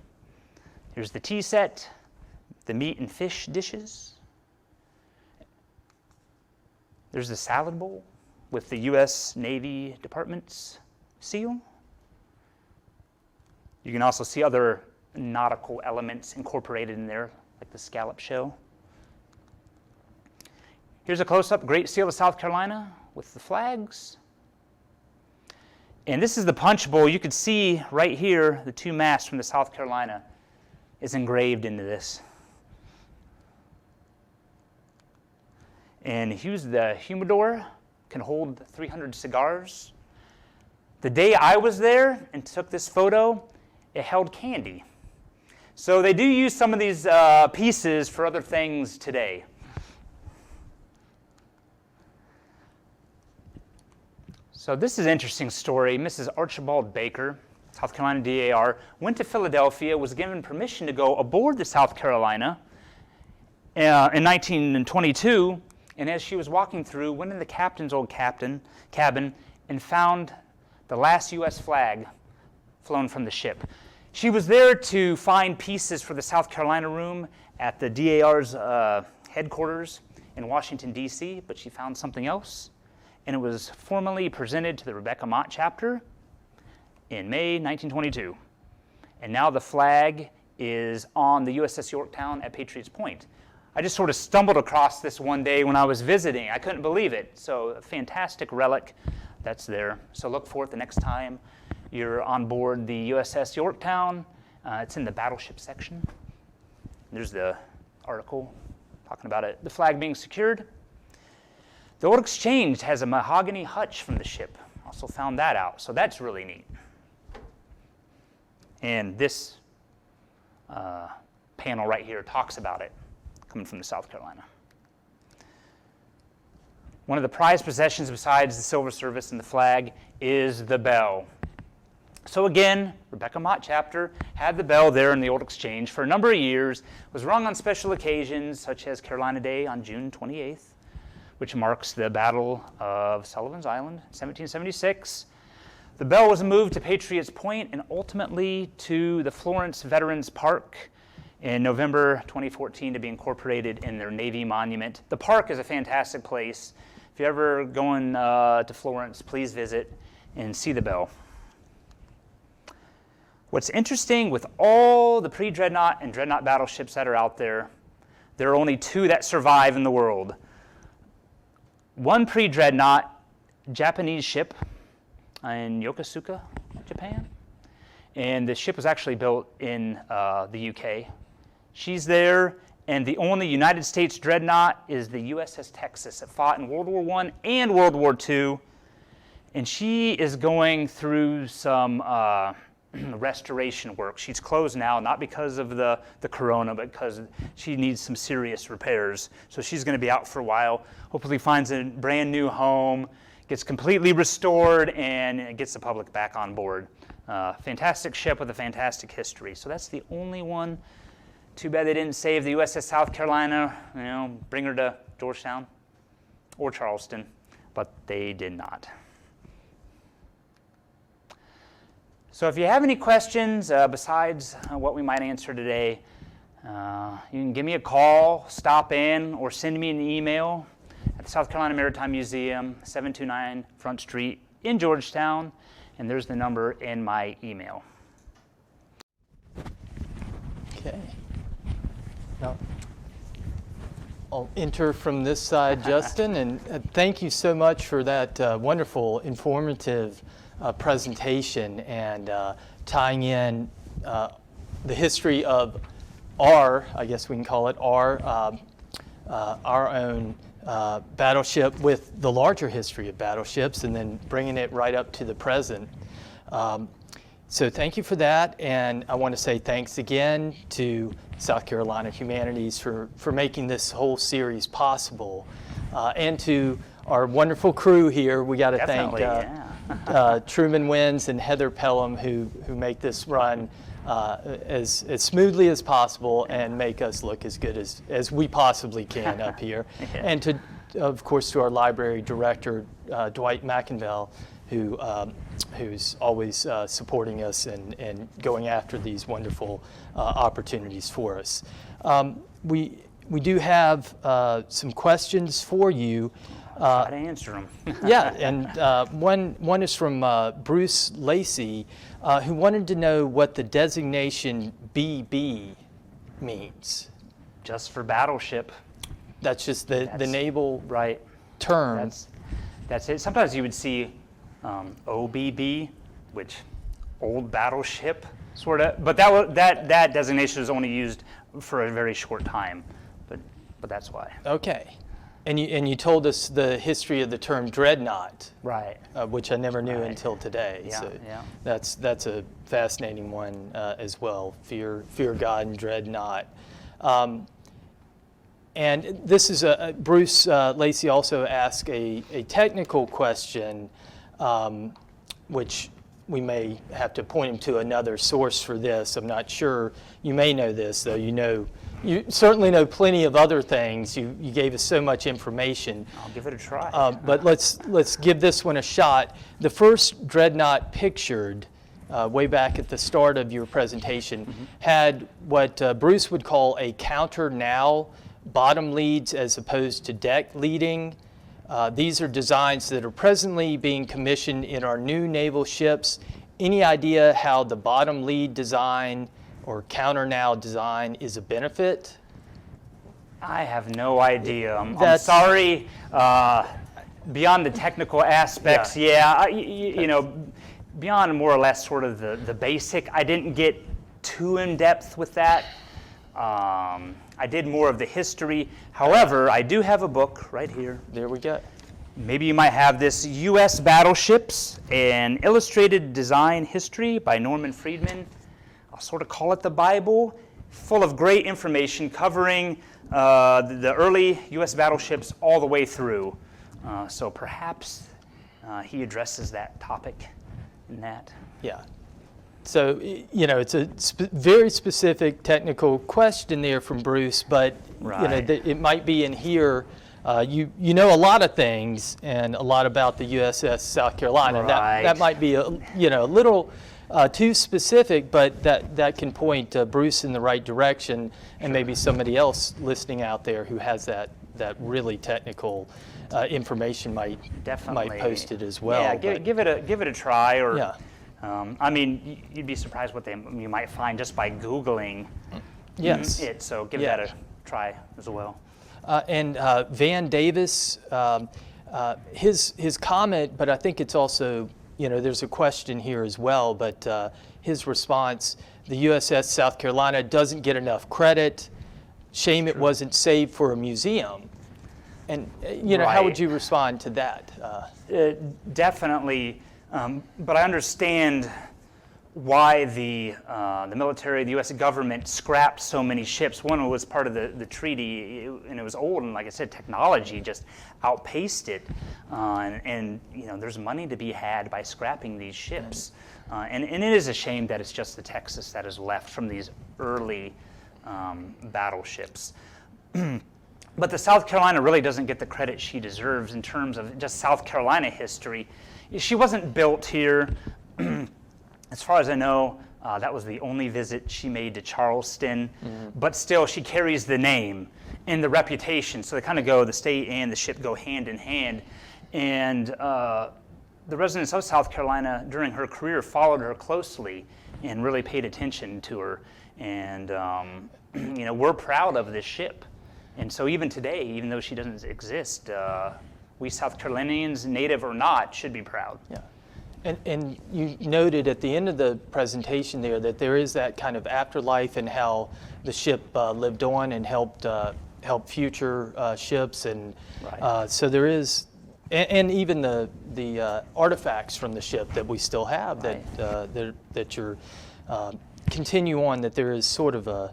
Here's the tea set, the meat and fish dishes. There's the salad bowl with the U.S. Navy Department's seal. You can also see other nautical elements incorporated in there, like the scallop shell. Here's a close-up, Great Seal of South Carolina with the flags. And this is the punch bowl. You can see right here, the two masts from the South Carolina is engraved into this. And here's the humidor, can hold 300 cigars. The day I was there and took this photo, it held candy. So they do use some of these pieces for other things today. So this is an interesting story. Mrs. Archibald Baker, South Carolina DAR, went to Philadelphia, was given permission to go aboard the South Carolina in 1922, and as she was walking through, went in the captain's old cabin and found the last U.S. flag flown from the ship. She was there to find pieces for the South Carolina room at the DAR's headquarters in Washington, D.C., but she found something else, and it was formally presented to the Rebecca Mott chapter in May 1922. And now the flag is on the USS Yorktown at Patriots Point. I just sort of stumbled across this one day when I was visiting. I couldn't believe it. So a fantastic relic that's there. So look for it the next time you're on board the USS Yorktown. It's in the Battleship section. There's the article talking about it. The flag being secured. The Old Exchange has a mahogany hutch from the ship. Also found that out, so that's really neat. And this panel right here talks about it, coming from the South Carolina. One of the prized possessions besides the silver service and the flag is the bell. So again, Rebecca Mott chapter had the bell there in the Old Exchange for a number of years, was rung on special occasions such as Carolina Day on June 28th, which marks the Battle of Sullivan's Island, 1776. The bell was moved to Patriots Point and ultimately to the Florence Veterans Park in November 2014 to be incorporated in their Navy monument. The park is a fantastic place. If you're ever going to Florence, please visit and see the bell. What's interesting with all the pre-Dreadnought and Dreadnought battleships that are out there are only two that survive in the world. One pre-Dreadnought Japanese ship in Yokosuka, Japan, and the ship was actually built in the UK. She's there, and the only United States Dreadnought is the USS Texas. It fought in World War I and World War II, and she is going through some restoration work. She's closed now, not because of the corona, but because she needs some serious repairs. So she's going to be out for a while, hopefully finds a brand new home, gets completely restored, and gets the public back on board. Fantastic ship with a fantastic history. So that's the only one. Too bad they didn't save the USS South Carolina, bring her to Georgetown or Charleston, but they did not. So if you have any questions besides what we might answer today, you can give me a call, stop in, or send me an email at the South Carolina Maritime Museum, 729 Front Street in Georgetown, and there's the number in my email. Okay. Now, I'll enter from this side, Justin, and thank you so much for that wonderful, informative presentation and tying in the history of I guess we can call it our own battleship with the larger history of battleships, and then bringing it right up to the present. So thank you for that, and I want to say thanks again to South Carolina Humanities for making this whole series possible, and to our wonderful crew here. We got to thank Truman Wins and Heather Pelham who make this run as smoothly as possible and make us look as good as we possibly can up here. Yeah. And to, of course, to our library director, Dwight McIntyre, who's always supporting us and going after these wonderful opportunities for us. We do have some questions for you. Try to answer them. Yeah, and one is from Bruce Lacey, who wanted to know what the designation BB means. Just for battleship. That's just the naval term. That's it. Sometimes you would see OBB, which old battleship, sort of. But that designation is only used for a very short time. But that's why. Okay. And you told us the history of the term Dreadnought, right? Which I never knew until today. Yeah, so yeah. That's a fascinating one as well. Fear God and Dreadnought. And this is Bruce Lacey also asked a technical question which we may have to point him to another source for this. I'm not sure. You may know this, though. You certainly know plenty of other things. You gave us so much information. I'll give it a try. But let's give this one a shot. The first Dreadnought pictured, way back at the start of your presentation, had what Bruce would call a counter now, bottom leads as opposed to deck leading. These are designs that are presently being commissioned in our new naval ships. Any idea how the bottom lead design or counter now design is a benefit? I have no idea. I'm sorry. Beyond the technical aspects, beyond more or less sort of the basic, I didn't get too in depth with that. I did more of the history. However, I do have a book right here. There we go. Maybe you might have this, U.S. Battleships, an illustrated design history by Norman Friedman. I'll sort of call it the Bible, full of great information covering the early U.S. battleships all the way through. So perhaps he addresses that topic in that. Yeah. So, it's a very specific technical question there from Bruce, but Right. It might be in here. You know a lot of things and a lot about the USS South Carolina. Right. That might be a little too specific, but that can point Bruce in the right direction, and maybe somebody else listening out there who has that really technical information might post it as well. Yeah, give it a try, or Yeah. you'd be surprised what you might find just by Googling Yes. it. So give Yeah. that a try as well. And Van Davis, his comment, but I think it's also, there's a question here as well, but his response, the USS South Carolina doesn't get enough credit. Shame it wasn't saved for a museum. And, how would you respond to that? Definitely, but I understand why the military, the U.S. government scrapped so many ships. One was part of the treaty, and it was old, and like I said, technology just outpaced it. And there's money to be had by scrapping these ships. And it is a shame that it's just the Texas that is left from these early battleships. But the South Carolina really doesn't get the credit she deserves in terms of just South Carolina history. She wasn't built here. As far as I know, that was the only visit she made to Charleston. But still, she carries the name and the reputation. So they kind of the state and the ship go hand in hand. And the residents of South Carolina during her career followed her closely and really paid attention to her. And, we're proud of this ship. And so even today, even though she doesn't exist, we South Carolinians, native or not, should be proud. Yeah. And you noted at the end of the presentation there that there is that kind of afterlife and how the ship lived on and helped future ships. And Right. so there is, and even the artifacts from the ship that we still have that you're continue on, that there is sort of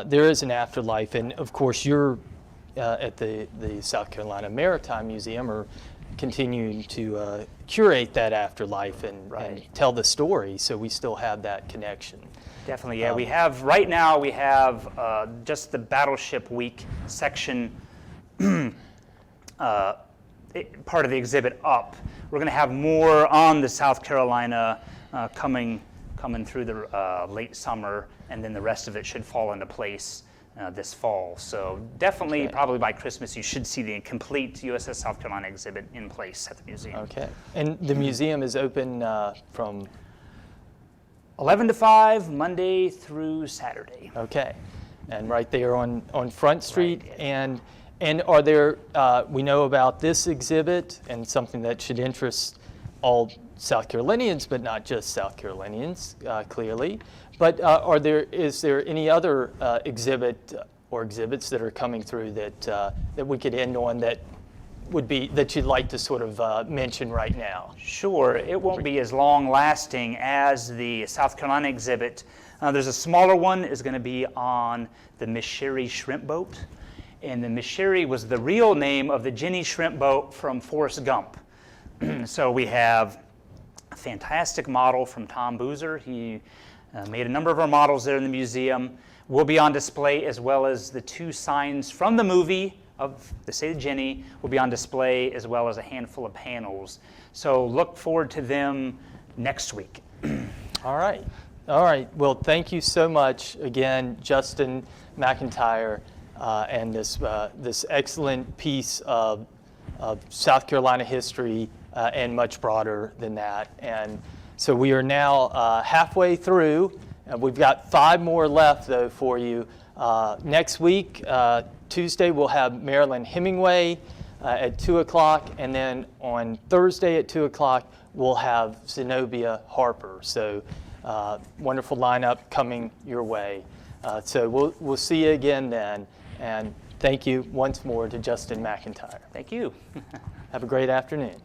there is an afterlife. And of course you're at the South Carolina Maritime Museum are continuing to curate that afterlife and tell the story, so we still have that connection. Definitely, yeah. We have just the Battleship Week section, part of the exhibit up. We're going to have more on the South Carolina coming through the late summer, and then the rest of it should fall into place this fall. So definitely, probably by Christmas, you should see the complete USS South Carolina exhibit in place at the museum. Okay. And the museum is open from 11 to 5, Monday through Saturday. Okay. And right there on Front Street. Right. And are there, we know about this exhibit and something that should interest all South Carolinians, but not just South Carolinians, clearly. But is there any other exhibit or exhibits that are coming through that we could end on that you'd like to sort of mention right now? Sure. It won't be as long-lasting as the South Carolina exhibit. There's a smaller one is going to be on the Miss Sherry shrimp boat. And the Miss Sherry was the real name of the Jenny shrimp boat from Forrest Gump. So we have a fantastic model from Tom Boozer. He made a number of our models there in the museum. Will be on display, as well as the 2 signs from the movie of the State of Jenny will be on display, as well as a handful of panels. So look forward to them next week. All right. All right. Well, thank you so much again, Justin McIntyre, and this excellent piece of South Carolina history and much broader than that. And so we are now halfway through. We've got 5 more left, though, for you. Next week, Tuesday, we'll have Marilyn Hemingway at 2 o'clock, and then on Thursday at 2 o'clock, we'll have Zenobia Harper. So wonderful lineup coming your way. So we'll see you again then, and thank you once more to Justin McIntyre. Thank you. Have a great afternoon.